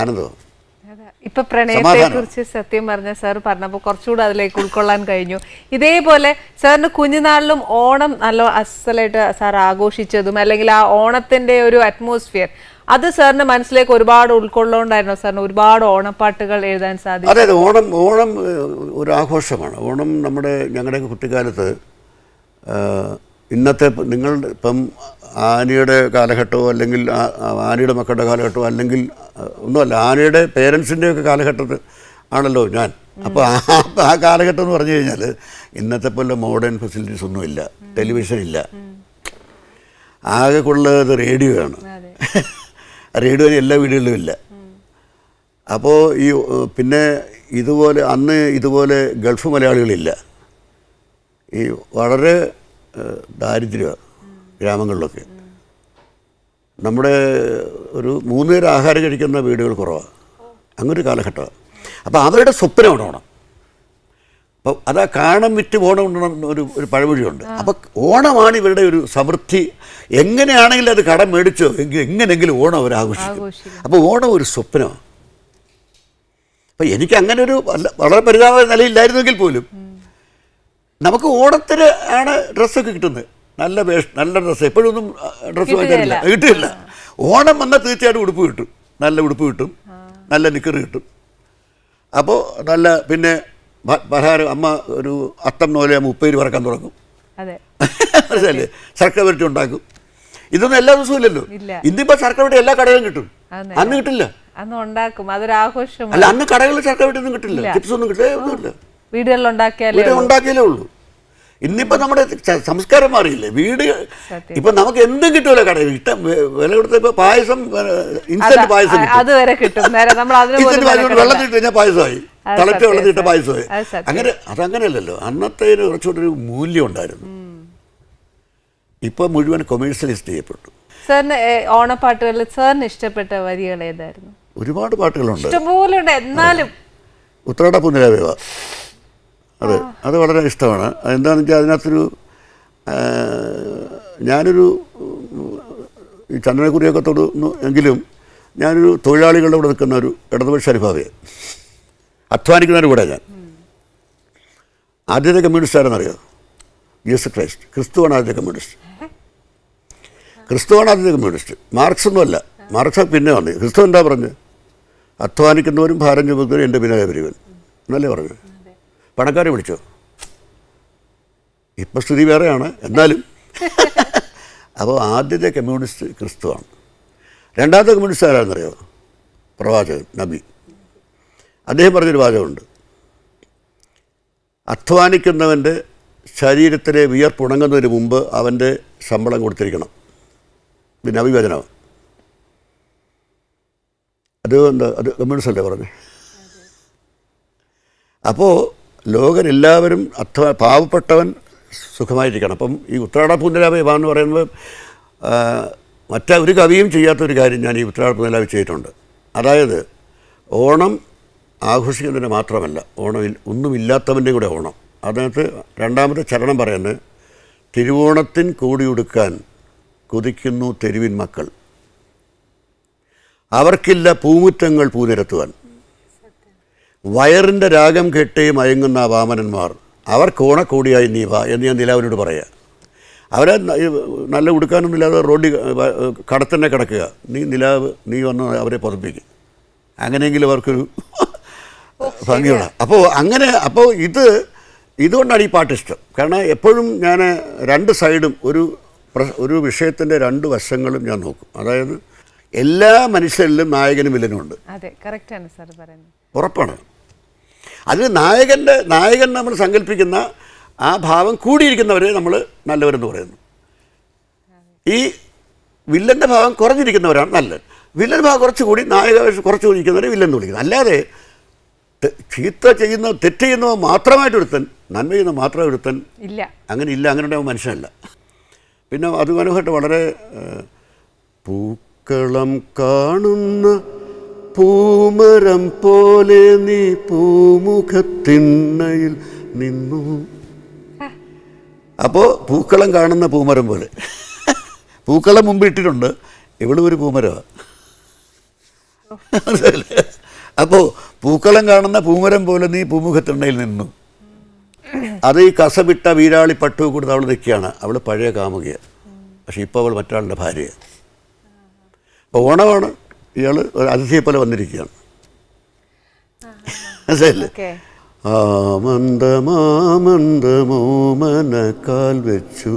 ആനന്ദമാണ്. ഇപ്പൊ പ്രണയത്തെ കുറിച്ച് സത്യം പറഞ്ഞ സാർ പറഞ്ഞപ്പോൾ കുറച്ചുകൂടെ അതിലേക്ക് ഉൾക്കൊള്ളാൻ കഴിഞ്ഞു. ഇതേപോലെ സാറിന് കുഞ്ഞുനാളിലും ഓണം നല്ല അസലായിട്ട് സാർ ആഘോഷിച്ചതും അല്ലെങ്കിൽ ആ ഓണത്തിന്റെ ഒരു അറ്റ്മോസ്ഫിയർ അത് സാറിന്റെ മനസ്സിലേക്ക് ഒരുപാട് ഉൾക്കൊള്ളുകൊണ്ടായിരുന്നു സാറിന് ഒരുപാട് ഓണപ്പാട്ടുകൾ എഴുതാൻ സാധിക്കും? അതെ, ഓണം ഒരു ആഘോഷമാണ്. ഓണം ഞങ്ങളുടെയൊക്കെ കുട്ടിക്കാലത്ത് ഇന്നത്തെ നിങ്ങളുടെ ഇപ്പം ആനയുടെ കാലഘട്ടമോ അല്ലെങ്കിൽ ആനയുടെ മക്കളുടെ കാലഘട്ടമോ അല്ലെങ്കിൽ ഒന്നുമല്ല, ആനയുടെ പേരൻസിൻ്റെയൊക്കെ കാലഘട്ടത്തിൽ ആണല്ലോ ഞാൻ. അപ്പോൾ ആ കാലഘട്ടം എന്ന് പറഞ്ഞു കഴിഞ്ഞാൽ ഇന്നത്തെ പോലെ മോഡേൺ ഫെസിലിറ്റീസ് ഒന്നുമില്ല, ടെലിവിഷൻ ഇല്ല, ആകെ ഉള്ളത് റേഡിയോ ആണ്. റേഡിയോ എല്ലാ വീടുകളിലും ഇല്ല. അപ്പോൾ പിന്നെ അന്ന് ഇതുപോലെ ഗൾഫ് മലയാളികളില്ല. ഈ വളരെ ദാരിദ്ര്യമാണ് ഗ്രാമങ്ങളിലൊക്കെ. നമ്മുടെ ഒരു 3 നേരം ആഹാരം കഴിക്കുന്ന വീടുകൾ കുറവാണ്. അങ്ങനൊരു കാലഘട്ടമാണ്. അപ്പോൾ അവരുടെ സ്വപ്നമാണ് ഓണം. അപ്പോൾ അതാ കാണം വിറ്റ് ഓണം ഒരു പഴമൊഴിയുണ്ട്. അപ്പോൾ ഓണമാണ് ഇവരുടെ ഒരു സമൃദ്ധി. എങ്ങനെയാണെങ്കിലും അത് കടം മേടിച്ചോ എങ്ങനെയെങ്കിലും ഓണം അവർ ആഘോഷിക്കും. അപ്പോൾ ഓണം ഒരു സ്വപ്നമാണ്. അപ്പം എനിക്ക് അങ്ങനെ ഒരു വളരെ പരിതാപ നിലയില്ലായിരുന്നെങ്കിൽ പോലും നമുക്ക് ഓണത്തിന് ആണ് ഡ്രസ്സൊക്കെ കിട്ടുന്നത്. നല്ല ഡ്രസ്സ്. എപ്പോഴൊന്നും ഡ്രസ്സ് വാങ്ങിക്കാറില്ല, കിട്ടില്ല. ഓണം വന്നാൽ തീർച്ചയായിട്ടും ഉടുപ്പ് കിട്ടും, നല്ല ഉടുപ്പ് കിട്ടും, നല്ല നിക്കറ് കിട്ടും. അപ്പോൾ നല്ല പിന്നെ പലഹാരം അമ്മ ഒരു അത്തം നോലെ 30 വറക്കാൻ തുടങ്ങും. മനസ്സിലല്ലേ? ശർക്കര വരട്ടി ഉണ്ടാക്കും. ഇതൊന്നും എല്ലാ ദിവസവും ഇല്ലല്ലോ. ഇന്നിപ്പോൾ ശർക്കര വരട്ടി എല്ലാ കടയിലും കിട്ടും, അന്ന് കിട്ടില്ല. അല്ല, അന്ന് കടകളിൽ ശർക്കര വരട്ടി ഒന്നും കിട്ടില്ല, ചിപ്സ് ഒന്നും കിട്ടില്ല, ഒന്നുമില്ല. വീടുണ്ടാക്കിയാലേ ഉള്ളൂ. ഇന്നിപ്പോൾ നമ്മുടെ സംസ്കാരം മാറിയില്ലേ? വീട് ഇപ്പം നമുക്ക് എന്തും കിട്ടുമല്ലോ കടയിൽ. വില കൊടുത്ത ഇപ്പോൾ പായസം, ഇൻസ്റ്റന്റ് പായസം വെള്ളത്തിട്ട് കഴിഞ്ഞാൽ പായസമായി, തിളച്ച വെള്ളത്തിട്ട പായസമായി. അതങ്ങനെയല്ലല്ലോ. അന്നത്തെ കുറച്ചുകൂടൊരു മൂല്യം ഉണ്ടായിരുന്നു. ഇപ്പം മുഴുവൻ കൊമേഴ്സ്യലൈസ്ഡ് ചെയ്യപ്പെട്ടു. സാറിന് ഓണപ്പാട്ടുകളിൽ സാറിന് ഇഷ്ടപ്പെട്ട വരികൾ ഏതായിരുന്നു? ഒരുപാട് പാട്ടുകളുണ്ട്, ഇഷ്ടംപോലെ ഉണ്ട്. എന്നാലും ഉത്രാട പുനരാവേവ, അത് വളരെ ഇഷ്ടമാണ്. എന്താണെന്ന് വെച്ചാൽ അതിനകത്തൊരു ഞാനൊരു ഈ ചന്ദനക്കുറിയൊക്കെ തൊടുന്നു എങ്കിലും ഞാനൊരു തൊഴിലാളികളുടെ കൂടെ നിൽക്കുന്ന ഒരു ഇടതുപക്ഷ അനുഭാവിയെ, അധ്വാനിക്കുന്നതിന് കൂടെ. ഞാൻ ആദ്യത്തെ കമ്മ്യൂണിസ്റ്റ് ആരെന്നറിയോ? Jesus Christ. ക്രിസ്തുവാണ് ആദ്യത്തെ കമ്മ്യൂണിസ്റ്റ്. ക്രിസ്തുവാണ് ആദ്യത്തെ കമ്മ്യൂണിസ്റ്റ്. മാർക്സ് ഒന്നുമല്ല. മാർക്സ് പിന്നെ വന്നു. ക്രിസ്തു എന്താ പറഞ്ഞത്? അധ്വാനിക്കുന്നവരും ഭാരം ചുമക്കുന്നവരും എൻ്റെ പിന്നാലെ വരുവൻ എന്നല്ലേ പറഞ്ഞു. പണക്കാരെ വിളിച്ചോ? ഇപ്പം സ്ഥിതി വേറെയാണ്, എന്നാലും. അപ്പോൾ ആദ്യത്തെ കമ്മ്യൂണിസ്റ്റ് ക്രിസ്തുവാണ്. രണ്ടാമത്തെ കമ്മ്യൂണിസ്റ്റ് ആരാണെന്നറിയോ? പ്രവാചകൻ, നബി. അദ്ദേഹം പറഞ്ഞൊരു വാചകമുണ്ട്: അധ്വാനിക്കുന്നവൻ്റെ ശരീരത്തിലെ വിയർപ്പുണങ്ങുന്നതിന് മുമ്പ് അവൻ്റെ ശമ്പളം കൊടുത്തിരിക്കണം. ഇത് നബിവചനമാണ്. അത് കമ്മ്യൂണിസ്റ്റ് അല്ലേ പറഞ്ഞു? അപ്പോൾ ലോകരെല്ലാവരും പാവപ്പെട്ടവൻ സുഖമായിരിക്കണം. അപ്പം ഈ ഉത്രാട പുനരാവേവ എന്ന് പറയുന്നത് മറ്റൊരു കവിയും ചെയ്യാത്തൊരു കാര്യം ഞാൻ ഈ ഉത്രാട പുനരാവേവ ചെയ്തിട്ടുണ്ട്. അതായത് ഓണം ആഘോഷിക്കുന്നതിന് മാത്രമല്ല, ഒന്നുമില്ലാത്തവൻ്റെ കൂടെ ഓണം. അതിനകത്ത് രണ്ടാമത്തെ ചരണം പറയുന്നത്: തിരുവോണത്തിൻ കൂടിയുടുക്കാൻ കൊതിക്കുന്നു തെരുവിൻ മക്കൾ, അവർക്കില്ല പൂമുറ്റങ്ങൾ പൂനിരത്തുവാൻ, വയറിൻ്റെ രാഗം കെട്ടേ മയങ്ങുന്ന വാമനന്മാർ, അവർക്ക് ഓണക്കോടിയായി നീ വാ എന്ന് ഞാൻ നിലാവിനോട് പറയുക. അവരെ നല്ല ഉടുക്കാനൊന്നും ഇല്ലാതെ റോഡിൽ കടത്തന്നെ കിടക്കുക. നിലാവ് നീ വന്ന് അവരെ പുതപ്പിക്കും, അങ്ങനെയെങ്കിലും അവർക്കൊരു ഭംഗിയുള്ള. അപ്പോൾ ഇതുകൊണ്ടാണ് ഈ പാട്ടിഷ്ടം. കാരണം എപ്പോഴും ഞാൻ രണ്ട് സൈഡും ഒരു വിഷയത്തിൻ്റെ രണ്ട് വശങ്ങളും ഞാൻ നോക്കും. അതായത് എല്ലാ മനുഷ്യരിലും നായകനും വില്ലനും ഉണ്ട്. ഉറപ്പാണ്. അത് നായകൻ നമ്മൾ സങ്കല്പിക്കുന്ന ആ ഭാവം കൂടിയിരിക്കുന്നവരെ നമ്മൾ നല്ലവരെന്ന് പറയുന്നു. ഈ വില്ലൻ്റെ ഭാവം കുറഞ്ഞിരിക്കുന്നവരാണ് നല്ലത്. വില്ലൻ ഭാവം കുറച്ചുകൂടി കുറച്ചുകൂടി ഇരിക്കുന്നവരെ വില്ലൻ എന്ന് വിളിക്കുന്നത്. അല്ലാതെ ചീത്ത ചെയ്യുന്ന തെറ്റ് ചെയ്യുന്നവ മാത്രമായിട്ട് ഒരുത്തൻ, നന്മ ചെയ്യുന്ന മാത്രം ഒരുത്തൻ ഇല്ല. അങ്ങനെ ഉണ്ടാവും മനുഷ്യനല്ല. പിന്നെ അത് മനോഹരമായിട്ട് വളരെ പൂക്കളം കാണുന്ന പൂമരം പോലെ നീ പൂമുഖത്തിണ്ണയിൽ നിന്നു. അപ്പോൾ പൂക്കളം കാണുന്ന പൂമരം പോലെ, പൂക്കളം മുമ്പ് ഇട്ടിട്ടുണ്ട്, ഇവളും ഒരു പൂമരമാണ്. അപ്പോൾ പൂക്കളം കാണുന്ന പൂമരം പോലെ നീ പൂമുഖത്തിണ്ണയിൽ നിന്നു. അത് ഈ കസവിട്ട വീരാളി പട്ടു കൊടുത്ത് അവൾ നിൽക്കുകയാണ്. അവൾ പഴയ കാമുകയാണ്, പക്ഷെ ഇപ്പോൾ അവൾ മറ്റൊരാളുടെ ഭാര്യയാണ്. അപ്പോൾ ഓണമാണ്, ഇയാൾ ഒരു അതിഥിയെ പോലെ വന്നിരിക്കുകയാണ്. മനസ്സിലല്ലേ? ആമന്ദമാമന്ദമോമന കാൽ വെച്ചു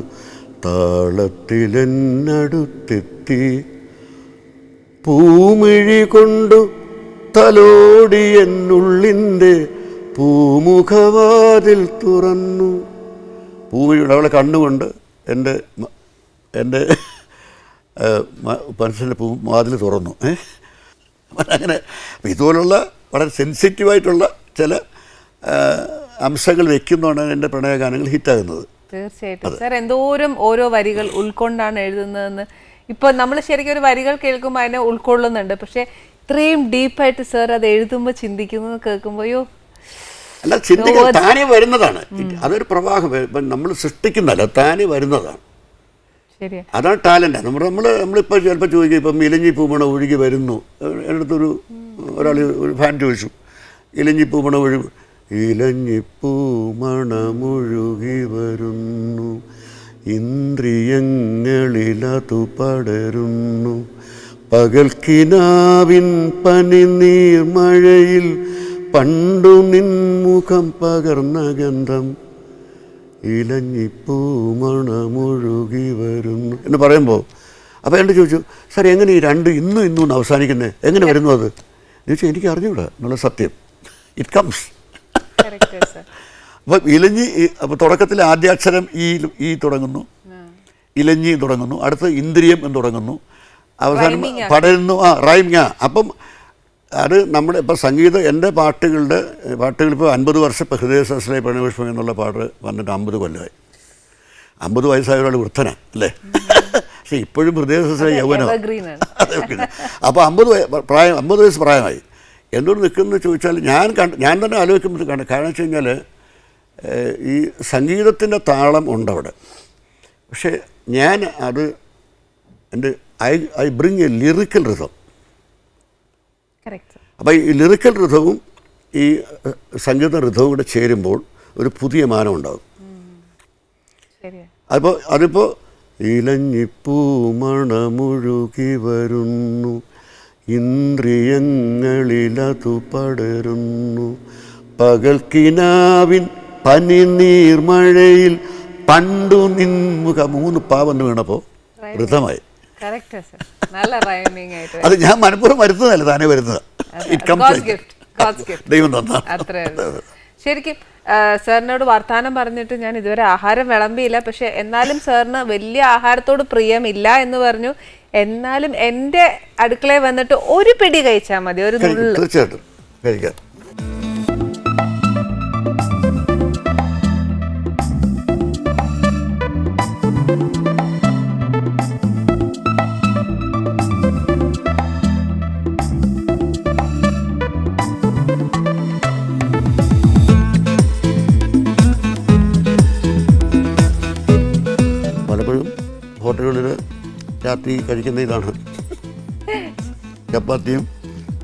താളത്തിലെന്നടുത്തെത്തി, പൂമിഴി കൊണ്ടു തലോടി എന്നുള്ളിൻ്റെ പൂമുഖവാതിൽ തുറന്നു. പൂമിഴിയുടെ അവളെ കണ്ണുകൊണ്ട് എൻ്റെ മനസ്സിൻ്റെ വാതിൽ തുറന്നു. അങ്ങനെ ഇതുപോലുള്ള വളരെ സെൻസിറ്റീവായിട്ടുള്ള ചില അംശങ്ങൾ വെക്കുന്നതാണ് എൻ്റെ പ്രണയഗാനങ്ങൾ ഹിറ്റാകുന്നത്. തീർച്ചയായിട്ടും സാർ എന്തോരം ഓരോ വരികൾ ഉൾക്കൊണ്ടാണ് എഴുതുന്നതെന്ന് ഇപ്പൊ നമ്മൾ ശരിക്കും ഒരു വരികൾ കേൾക്കുമ്പോൾ അതിനെ ഉൾക്കൊള്ളുന്നുണ്ട്, പക്ഷെ ഇത്രയും ഡീപ്പായിട്ട് സാർ അത് എഴുതുമ്പോൾ ചിന്തിക്കുന്നത് കേൾക്കുമ്പോയോ അല്ല, ചിന്തിക്കുന്നത് താനേ വരുന്നതാണ്. അതൊരു പ്രവാഹം നമ്മൾ സൃഷ്ടിക്കുന്നതല്ല, താനേ വരുന്നതാണ്. അതാണ് ടാലന്റ്. നമ്മളിപ്പോൾ ചിലപ്പോൾ ചോദിക്കും, ഇപ്പം ഇലഞ്ഞി പൂമണ ഒഴുകി വരുന്നു. എൻ്റെ അടുത്തൊരു ഒരു ഫാൻ ചോദിച്ചു, ഇലഞ്ഞി പൂമണ ഇലഞ്ഞിപ്പൂമണമൊഴുകി വരുന്നു, ഇന്ദ്രിയങ്ങളിലതു പടരുന്നു, പകൽക്കിനാവിൻ പനിനീർ മഴയിൽ പണ്ടു നിൻമുഖം പകർന്ന ഗന്ധം, ഇലഞ്ഞിപ്പൂമണമൊഴുകി വരുന്നു എന്ന് പറയുമ്പോൾ അപ്പോൾ എൻ്റെ ചോദിച്ചു, സാർ എങ്ങനെ ഈ രണ്ട് ഇന്നും അവസാനിക്കുന്നത്, എങ്ങനെ വരുന്നു അത് ചോദിച്ചാൽ എനിക്ക് അറിഞ്ഞൂടാ എന്നുള്ള സത്യം. It comes. അപ്പം ഇലഞ്ഞി, അപ്പോൾ തുടക്കത്തിൽ ആദ്യാക്ഷരം ഈ തുടങ്ങുന്നു, ഇലഞ്ഞി തുടങ്ങുന്നു, അടുത്ത് ഇന്ദ്രിയം എന്ന് തുടങ്ങുന്നു, അവസാനം പടരുന്നു, റൈമിങ്. അപ്പം അത് നമ്മുടെ ഇപ്പോൾ സംഗീതം, എൻ്റെ പാട്ടുകളിപ്പോൾ 50 വർഷം, ഇപ്പോൾ ഹൃദയസഹസ്രേ പ്രണയപുഷ്പം എന്നുള്ള പാട്ട് വന്നിട്ട് 50 കൊല്ലമായി. 50 വയസ്സായ ഒരാൾ വൃദ്ധനാണ് അല്ലേ? പക്ഷേ ഇപ്പോഴും ഹൃദയസഹസ്രേ യൗവനമാണ്. അപ്പോൾ 50 വയസ്സ് പ്രായമായി. എന്തുകൊണ്ട് നിൽക്കുന്നത് ചോദിച്ചാൽ ഞാൻ തന്നെ ആലോചിക്കുമ്പോൾ കാരണം വെച്ച് കഴിഞ്ഞാൽ ഈ സംഗീതത്തിൻ്റെ താളം ഉണ്ടവിടെ. പക്ഷേ ഞാൻ അത് I bring A lyrical rhythm. അപ്പോൾ ഈ ലിറിക്കൽ റിഥവും ഈ സംഗീത റിഥവും കൂടെ ചേരുമ്പോൾ ഒരു പുതിയ മാനം ഉണ്ടാകും. അതിപ്പോൾ ഇലഞ്ഞിപ്പൂമണമൊഴുകി വരുന്നു, ഇന്ദ്രിയങ്ങളിലതു പടരുന്നു, പകൽക്കിനാവിൻ പനിനീർമഴയിൽ പണ്ടു നിൻമുഖ 3 പാവന്ന് വീണപ്പോൾ വൃദ്ധമായി. അത് ഞാൻ മനഃപൂർവ്വം വരുന്നതല്ല, താനേ വരുന്നത്. ദൈവം തന്ന. ശരിക്കും സാറിനോട് വർത്താനം പറഞ്ഞിട്ട് ഞാൻ ഇതുവരെ ആഹാരം വിളമ്പിയില്ല, പക്ഷെ എന്നാലും സാറിന് വലിയ ആഹാരത്തോട് പ്രിയമില്ല എന്ന് പറഞ്ഞു. എന്നാലും എൻ്റെ അടുക്കളയിൽ വന്നിട്ട് ഒരു പിടി കഴിച്ചാൽ മതി, ഒരു നുള്ളു. തീർച്ചയായിട്ടും കഴിക്കാം. ഹോട്ടലുകളിൽ രാത്രി കഴിക്കുന്ന ഇതാണ് ചപ്പാത്തിയും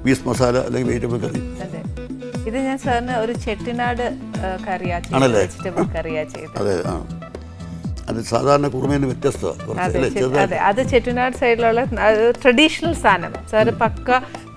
പീസ് മസാല അല്ലെങ്കിൽ വെജിറ്റബിൾ കറി. ഇത് ഞാൻ സാറിന് ഒരു ചെട്ടിനാട് വെജിറ്റബിൾ കറിയാ ചെയ്തത്. അതെ, അത് സാധാരണ കുറുമേന്ന് വ്യത്യസ്തമാണ്. അത് ചെട്ടിനാട് സൈഡിലുള്ള ട്രഡീഷണൽ സാധനം. സാറ് പക്ക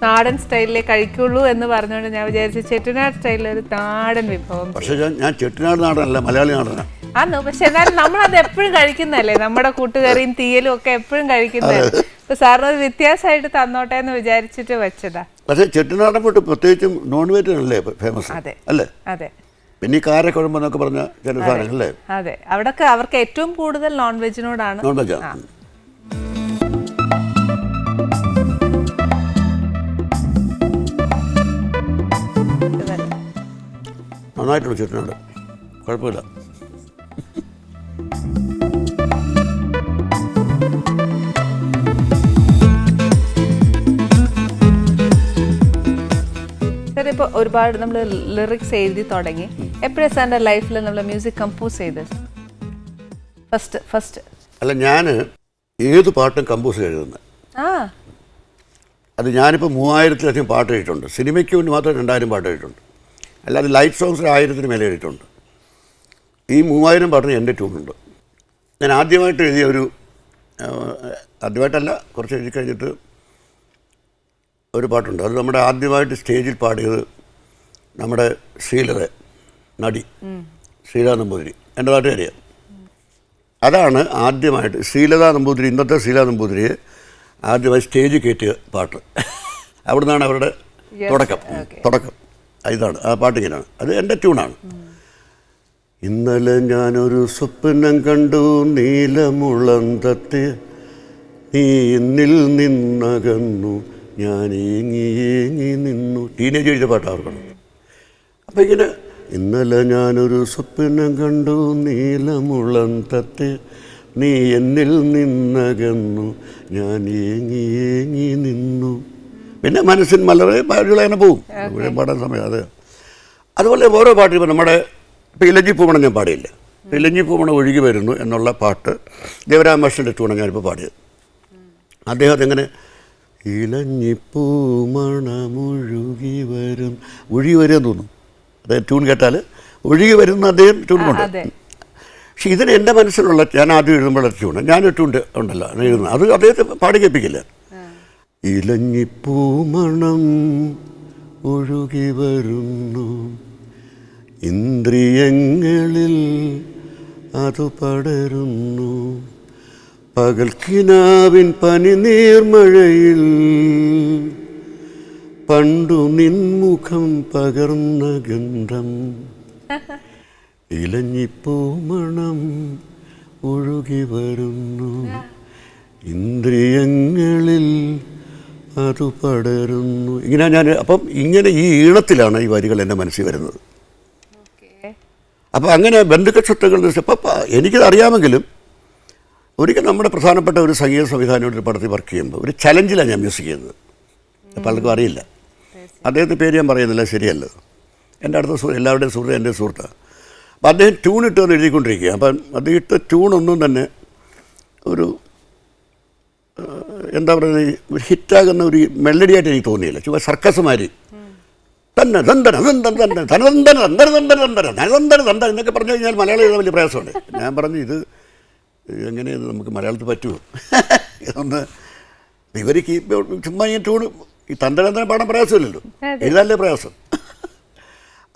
നാടൻ സ്റ്റൈലിലേ കഴിക്കുള്ളൂ എന്ന് പറഞ്ഞുകൊണ്ട് ഞാൻ വിചാരിച്ചു ചെട്ടിനാട് സ്റ്റൈലിൽ ഒരു നാടൻ വിഭവം. പക്ഷേ ഞാൻ ചെട്ടിനാട് നാടനല്ല, മലയാളി നാടനാണ്. ആന്നു, പക്ഷെ എന്നാലും നമ്മളത് എപ്പോഴും കഴിക്കുന്നതല്ലേ, നമ്മുടെ കൂട്ടുകറിയും തീയലും ഒക്കെ എപ്പോഴും കഴിക്കുന്നതല്ലേ. ഇപ്പൊ സാറിന് ഒരു വ്യത്യാസമായിട്ട് തന്നോട്ടെ എന്ന് വിചാരിച്ചിട്ട് വെച്ചതാ. പക്ഷേ ചെട്ടിനാടൻ ഫുഡ് പ്രത്യേകിച്ചും നോൺ വെജ് അല്ലേ ഫേമസ് അല്ലേ? അതെ. പിന്നെ ഈ കാരക്കുഴമ്പെന്നൊക്കെ പറഞ്ഞ ചില സാധനങ്ങളല്ലേ? അതെ, അവിടൊക്കെ അവർക്ക് ഏറ്റവും കൂടുതൽ നോൺ വെജിനോടാണ്. നോൺ വെജാണ്. നന്നായിട്ടുള്ള ചെട്ടിനാട്, കുഴപ്പമില്ല. സാർ ഇപ്പോൾ ഒരുപാട് നമ്മൾ ലിറിക്സ് എഴുതി തുടങ്ങി. എപ്പോഴാണ് സാറിൻ്റെ ലൈഫിൽ നമ്മൾ മ്യൂസിക് കമ്പോസ് ചെയ്തത് ഫസ്റ്റ്? അല്ല, ഞാൻ ഏത് പാട്ടും കമ്പോസ് എഴുതുന്നത്. അത് ഞാനിപ്പോൾ 3000-ലധികം പാട്ട് എഴുതിയിട്ടുണ്ട്. സിനിമയ്ക്ക് വേണ്ടി മാത്രം 2000 പാട്ട് എഴുതിയിട്ടുണ്ട്. അല്ലാതെ ലൈറ്റ് സോങ്സിൽ 1000-ന് മേലെ എഴുതിയിട്ടുണ്ട്. ഈ 3000 പാട്ടിന് എൻ്റെ ട്യൂണുണ്ട്. ഞാൻ ആദ്യമായിട്ട് എഴുതിയ ആദ്യമായിട്ടല്ല, കുറച്ച് എഴുതി കഴിഞ്ഞിട്ട് ഒരു പാട്ടുണ്ട്. അത് നമ്മുടെ ആദ്യമായിട്ട് സ്റ്റേജിൽ പാടിയത് നമ്മുടെ നടി ശ്രീലത നമ്പൂതിരി, എൻ്റെ നാട്ടുകാരിയാണ്. അതാണ് ആദ്യമായിട്ട് ശ്രീലത നമ്പൂതിരി, ഇന്നത്തെ ശ്രീലത നമ്പൂതിരിയെ ആദ്യമായി സ്റ്റേജിൽ കയറ്റിയ പാട്ട്. അവിടുന്നാണ് അവരുടെ തുടക്കം. ഇതാണ് ആ പാട്ടിങ്ങനെയാണ്. അത് എൻ്റെ ട്യൂണാണ്. ഇന്നലെ ഞാനൊരു സ്വപ്നം കണ്ടു, നീലമുളന്തത്തെ നീ എന്നിൽ നിന്നകന്നു, ഞാൻ ഏങ്ങി നിന്നു. ടീനേജ് എഴുതിയ പാട്ട് അവർക്കാണ്. അപ്പം ഇങ്ങനെ ഇന്നലെ ഞാനൊരു സ്വപ്നം കണ്ടു, നീലമുളന്തത്തെ നീ എന്നിൽ നിന്നകന്നു ഞാൻ ഏങ്ങി ഏങ്ങി നിന്നു. പിന്നെ മനസ്സിൻ മലരെ പാട്ടുകൾ അങ്ങനെ പോവും ഇവിടെ പാടാൻ സമയം. അതുപോലെ ഓരോ പാട്ടും ഇപ്പോൾ നമ്മുടെ ഇപ്പോൾ ഇലഞ്ഞി പൂമണം ഞാൻ പാടിയില്ല. ഇലഞ്ഞി പൂമണം ഒഴുകി വരുന്നു എന്നുള്ള പാട്ട് ദേവരാമകൃഷ്ണൻ്റെ ട്യൂണാണ് ഞാനിപ്പോൾ പാടിയത്. അദ്ദേഹം അതെങ്ങനെ ഇലഞ്ഞിപ്പൂമണമൊഴുകി വരും, ഒഴുകി വരിക തോന്നും. അതായത് ട്യൂൺ കേട്ടാൽ ഒഴുകി വരുന്ന അദ്ദേഹം ട്യൂൺ കൊണ്ട്. പക്ഷെ ഇതിന് എൻ്റെ മനസ്സിലുള്ള ഞാൻ ആദ്യം എഴുതുമ്പോഴുള്ള ട്യൂണ് ഞാൻ ട്യൂൺ ഉണ്ടല്ലോ എഴുതുന്നത്, അത് അദ്ദേഹത്തെ പാടി കേൾപ്പിക്കില്ല. ഇലഞ്ഞിപ്പൂമണം ഒഴുകി വരുന്നു ഇന്ദ്രിയങ്ങളിൽ അതു പടരുന്നു പകൽക്കിനാവിൻ പനിനീർമഴയിൽ പണ്ടു നിൻമുഖം പകർന്ന ഗന്ധം ഇലഞ്ഞിപ്പൂമണം ഒഴുകി വരുന്നു ഇന്ദ്രിയങ്ങളിൽ അതു പടരുന്നു. ഇങ്ങനെ ഞാൻ അപ്പം ഇങ്ങനെ ഈ ഈണത്തിലാണ് ഈ വരികൾ എൻ്റെ മനസ്സിൽ വരുന്നത്. അപ്പോൾ അങ്ങനെ ബന്ധുക്കൾ സ്വത്തുക്കൾ അപ്പം എനിക്കത് അറിയാമെങ്കിലും ഒരിക്കൽ നമ്മുടെ പ്രധാനപ്പെട്ട ഒരു സംഗീത സംവിധാനയുടെ ഒരു പടത്തിൽ വർക്ക് ചെയ്യുമ്പോൾ ഒരു ചലഞ്ചിലാണ് ഞാൻ മ്യൂസിക് ചെയ്യുന്നത്. പലർക്കും അറിയില്ല, അദ്ദേഹത്തിൻ്റെ പേര് ഞാൻ പറയുന്നില്ല, ശരിയല്ല. എൻ്റെ അടുത്ത എല്ലാവരുടെയും സുഹൃത്ത് എൻ്റെ സുഹൃത്താണ്. അപ്പം അദ്ദേഹം ട്യൂൺ ഇട്ടെന്ന് എഴുതിക്കൊണ്ടിരിക്കുക. അപ്പം അദ്ദേഹം ഇട്ട ട്യൂണൊന്നും തന്നെ ഒരു എന്താ പറയുന്നത് ഒരു ഹിറ്റാകുന്ന ഒരു മെലഡിയായിട്ട് എനിക്ക് തോന്നിയില്ല. ചുമ്മാ സർക്കസുമാരി തന്നെ തന്തന തന്തന തന്നെ ധനതന്തന തന്തന തന്തന തന്തന ധനതന്തന തന്തന എന്നൊക്കെ പറഞ്ഞു കഴിഞ്ഞാൽ മലയാളം എഴുതാൻ വലിയ പ്രയാസമുണ്ട്. ഞാൻ പറഞ്ഞു ഇത് എങ്ങനെയാണ് നമുക്ക് മലയാളത്തിൽ പറ്റുമോ ഇതൊന്ന് ഇവർക്ക് ചുമ്മാ ഈ ട്യൂണ് ഈ തന്തന പാടാൻ പ്രയാസമില്ലല്ലോ, എഴുതാനല്ലേ പ്രയാസം.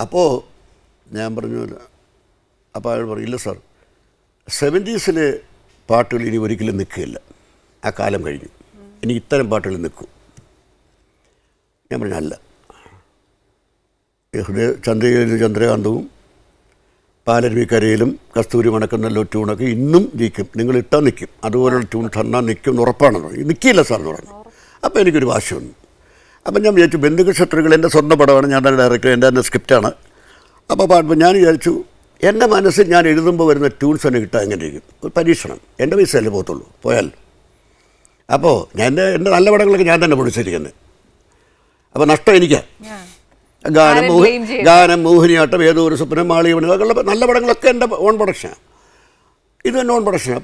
അപ്പോൾ ഞാൻ പറഞ്ഞു അപ്പോൾ അയാൾ പറയും ഇല്ല സാർ 70s പാട്ടുകൾ ഇനി ഒരിക്കലും നിൽക്കുകയില്ല, ആ കാലം കഴിഞ്ഞു, ഇനി ഇത്തരം പാട്ടുകൾ നിൽക്കും. ഞാൻ പറഞ്ഞു അല്ല, ചന്ദ്രകാന്തവും പാലരുവിക്കരയിലും കസ്തൂരി മണക്കുന്ന ട്യൂണൊക്കെ ഇന്നും നിൽക്കും, നിങ്ങൾ ഇട്ടാൽ നിൽക്കും, അതുപോലുള്ള ട്യൂൺ തന്നാൽ നിൽക്കും എന്ന് ഉറപ്പാണെന്ന് പറഞ്ഞു. നിൽക്കില്ല സാർ എന്ന് പറഞ്ഞു. അപ്പോൾ എനിക്കൊരു വാശി വന്നു. അപ്പം ഞാൻ വിചാരിച്ചു ബന്ധുക്കൾ ശത്രുക്കൾ എൻ്റെ സ്വന്തം പടമാണ്, ഞാൻ തന്നെ ഡയറക്ടർ, എൻ്റെ തന്നെ സ്ക്രിപ്റ്റാണ്. അപ്പോൾ പാടുമ്പോൾ ഞാൻ വിചാരിച്ചു എൻ്റെ മനസ്സിൽ ഞാൻ എഴുതുമ്പോൾ വരുന്ന ട്യൂൺസ് തന്നെ കിട്ടാൻ എങ്ങനെ ഇരിക്കും, ഒരു പരീക്ഷണം. എൻ്റെ പൈസയല്ലേ പോകത്തുള്ളൂ, പോയാൽ. അപ്പോൾ എൻ്റെ നല്ല പടങ്ങളൊക്കെ ഞാൻ തന്നെ പൊടിച്ചിരിക്കുന്നത്. അപ്പോൾ നഷ്ടം എനിക്കാണ്. ഗാനം മോഹിനിയാട്ടം ഏതോ ഒരു സ്വപ്നം മാളികമണി അതൊക്കെയുള്ള നല്ല പടങ്ങളൊക്കെ എൻ്റെ ഓൺ പ്രൊഡക്ഷനാണ്, ഇത് തന്നെ ഓൺ പ്രൊഡക്ഷനാണ്.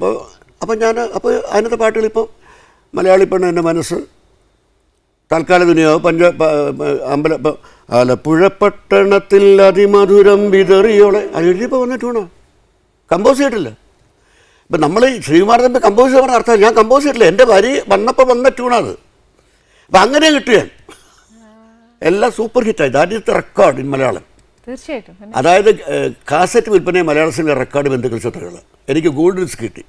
അപ്പോൾ അതിനകത്തെ പാട്ടുകളിപ്പോൾ മലയാളി പെണ്ണ് എൻ്റെ മനസ്സ്, തൽക്കാല ദുനിയാവ്, ആലപ്പുഴ പട്ടണത്തിൽ അതിമധുരം വിതറിയോളെ അത് എഴുതിയപ്പോൾ വന്ന ട്യൂണോ, കമ്പോസ് ചെയ്തിട്ടില്ല. ഇപ്പം നമ്മൾ ശ്രീകുമാരൻ തമ്പി കമ്പോസ് ചെയ്ത പറഞ്ഞ അർത്ഥം ഞാൻ കമ്പോസ് ചെയ്തിട്ടില്ല, എൻ്റെ വരി വന്നപ്പോൾ വന്ന ട്യൂണത്. അപ്പം അങ്ങനെ കിട്ടുകയാണ്, എല്ലാം സൂപ്പർ ഹിറ്റായി. That is the record in Malayalam. തീർച്ചയായിട്ടും. അതായത് കാസറ്റ് വിൽപ്പനയെ മലയാള സിനിമ റെക്കോർഡ് ബന്ധുക്കൾ ചിത്രങ്ങൾ. എനിക്ക് ഗോൾഡ് ഡിസ്ക് കിട്ടി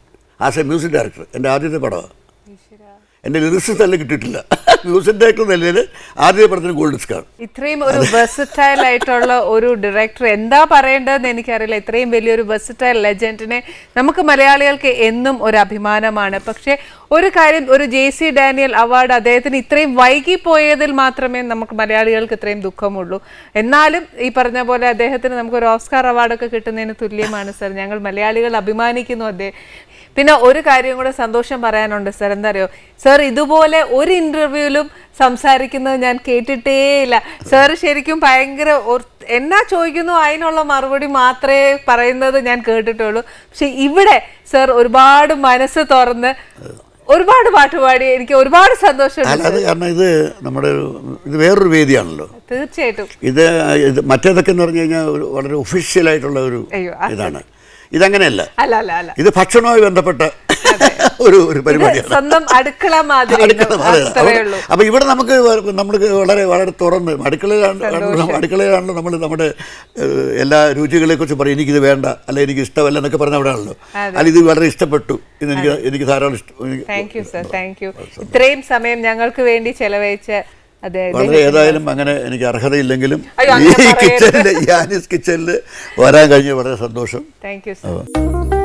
ആസ് എ മ്യൂസിക് ഡയറക്ടർ. എൻ്റെ ആദ്യത്തെ പടമാണ്, എൻ്റെ ലിറിക്സ് തന്നെ കിട്ടിയിട്ടില്ല. മ്യൂസിക് ഡയറക്ടർ നിലയിൽ ആദ്യത്തെ പടത്തിന് ഗോൾഡ് ഡിസ്കാണ്. ഇത്രയും ഒരു വെർസറ്റൈൽ ആയിട്ടുള്ള ഒരു ഡയറക്ടർ എന്താ പറയേണ്ടതെന്ന് എനിക്കറിയില്ല. ഇത്രയും വലിയൊരു വെർസറ്റൈൽ ലെജൻഡിനെ നമുക്ക് മലയാളികൾക്ക് എന്നും ഒരു അഭിമാനമാണ്. പക്ഷേ ഒരു കാര്യം, ഒരു JC ഡാനിയൽ അവാർഡ് അദ്ദേഹത്തിന് ഇത്രയും വൈകിപ്പോയതിൽ മാത്രമേ നമുക്ക് മലയാളികൾക്ക് ഇത്രയും ദുഃഖമുള്ളൂ. എന്നാലും ഈ പറഞ്ഞ പോലെ അദ്ദേഹത്തിന് നമുക്കൊരു ഓസ്കാർ അവാർഡൊക്കെ കിട്ടുന്നതിന് തുല്യമാണ് സർ. ഞങ്ങൾ മലയാളികൾ അഭിമാനിക്കുന്നു അദ്ദേഹം. പിന്നെ ഒരു കാര്യം കൂടെ സന്തോഷം പറയാനുണ്ട് സർ. എന്താ അറിയോ സർ, ഇതുപോലെ ഒരു ഇന്റർവ്യൂവിലും സംസാരിക്കുന്നത് ഞാൻ കേട്ടിട്ടേയില്ല. സാർ ശരിക്കും ഭയങ്കര എന്നാ ചോദിക്കുന്നു അതിനുള്ള മറുപടി മാത്രമേ പറയുന്നത് ഞാൻ കേട്ടിട്ടുള്ളൂ. പക്ഷെ ഇവിടെ സർ ഒരുപാട് മനസ്സ് തുറന്ന് ഒരുപാട് പാട്ടുപാടി എനിക്ക് ഒരുപാട് സന്തോഷമുണ്ട്. കാരണം ഇത് നമ്മുടെ ഇത് വേറൊരു വേദിയാണല്ലോ. തീർച്ചയായിട്ടും. ഇത് മറ്റേതൊക്കെ എന്ന് പറഞ്ഞു കഴിഞ്ഞാൽ വളരെ ഒഫീഷ്യലായിട്ടുള്ള ഒരു ഇതാണ്. ഇതങ്ങനെയല്ല, ഇത് ഭക്ഷണവുമായി ബന്ധപ്പെട്ട ഒരു പരിപാടിയാണ്, സ്വന്തം അടുക്കള മാതിരി. അപ്പൊ ഇവിടെ നമുക്ക് വളരെ വളരെ തുറന്ന് അടുക്കളയിലാണല്ലോ നമ്മൾ നമ്മുടെ എല്ലാ രുചികളെ കുറിച്ച് പറയും. എനിക്കിത് വേണ്ട, അല്ല എനിക്ക് ഇഷ്ടമല്ല എന്നൊക്കെ പറഞ്ഞ അവിടെയാണല്ലോ. അല്ല ഇത് വളരെ ഇഷ്ടപ്പെട്ടു, ഇത് എനിക്ക് ധാരാളം ഇഷ്ടം. Thank you sir, thank you. ഇത്രയും സമയം ഞങ്ങൾക്ക് വേണ്ടി ചെലവഴിച്ച വളരെ ഏതായാലും അങ്ങനെ എനിക്ക് അർഹതയില്ലെങ്കിലും ഈ കിച്ചണിൽ വരാൻ കഴിഞ്ഞ വളരെ സന്തോഷം. Thank you sir.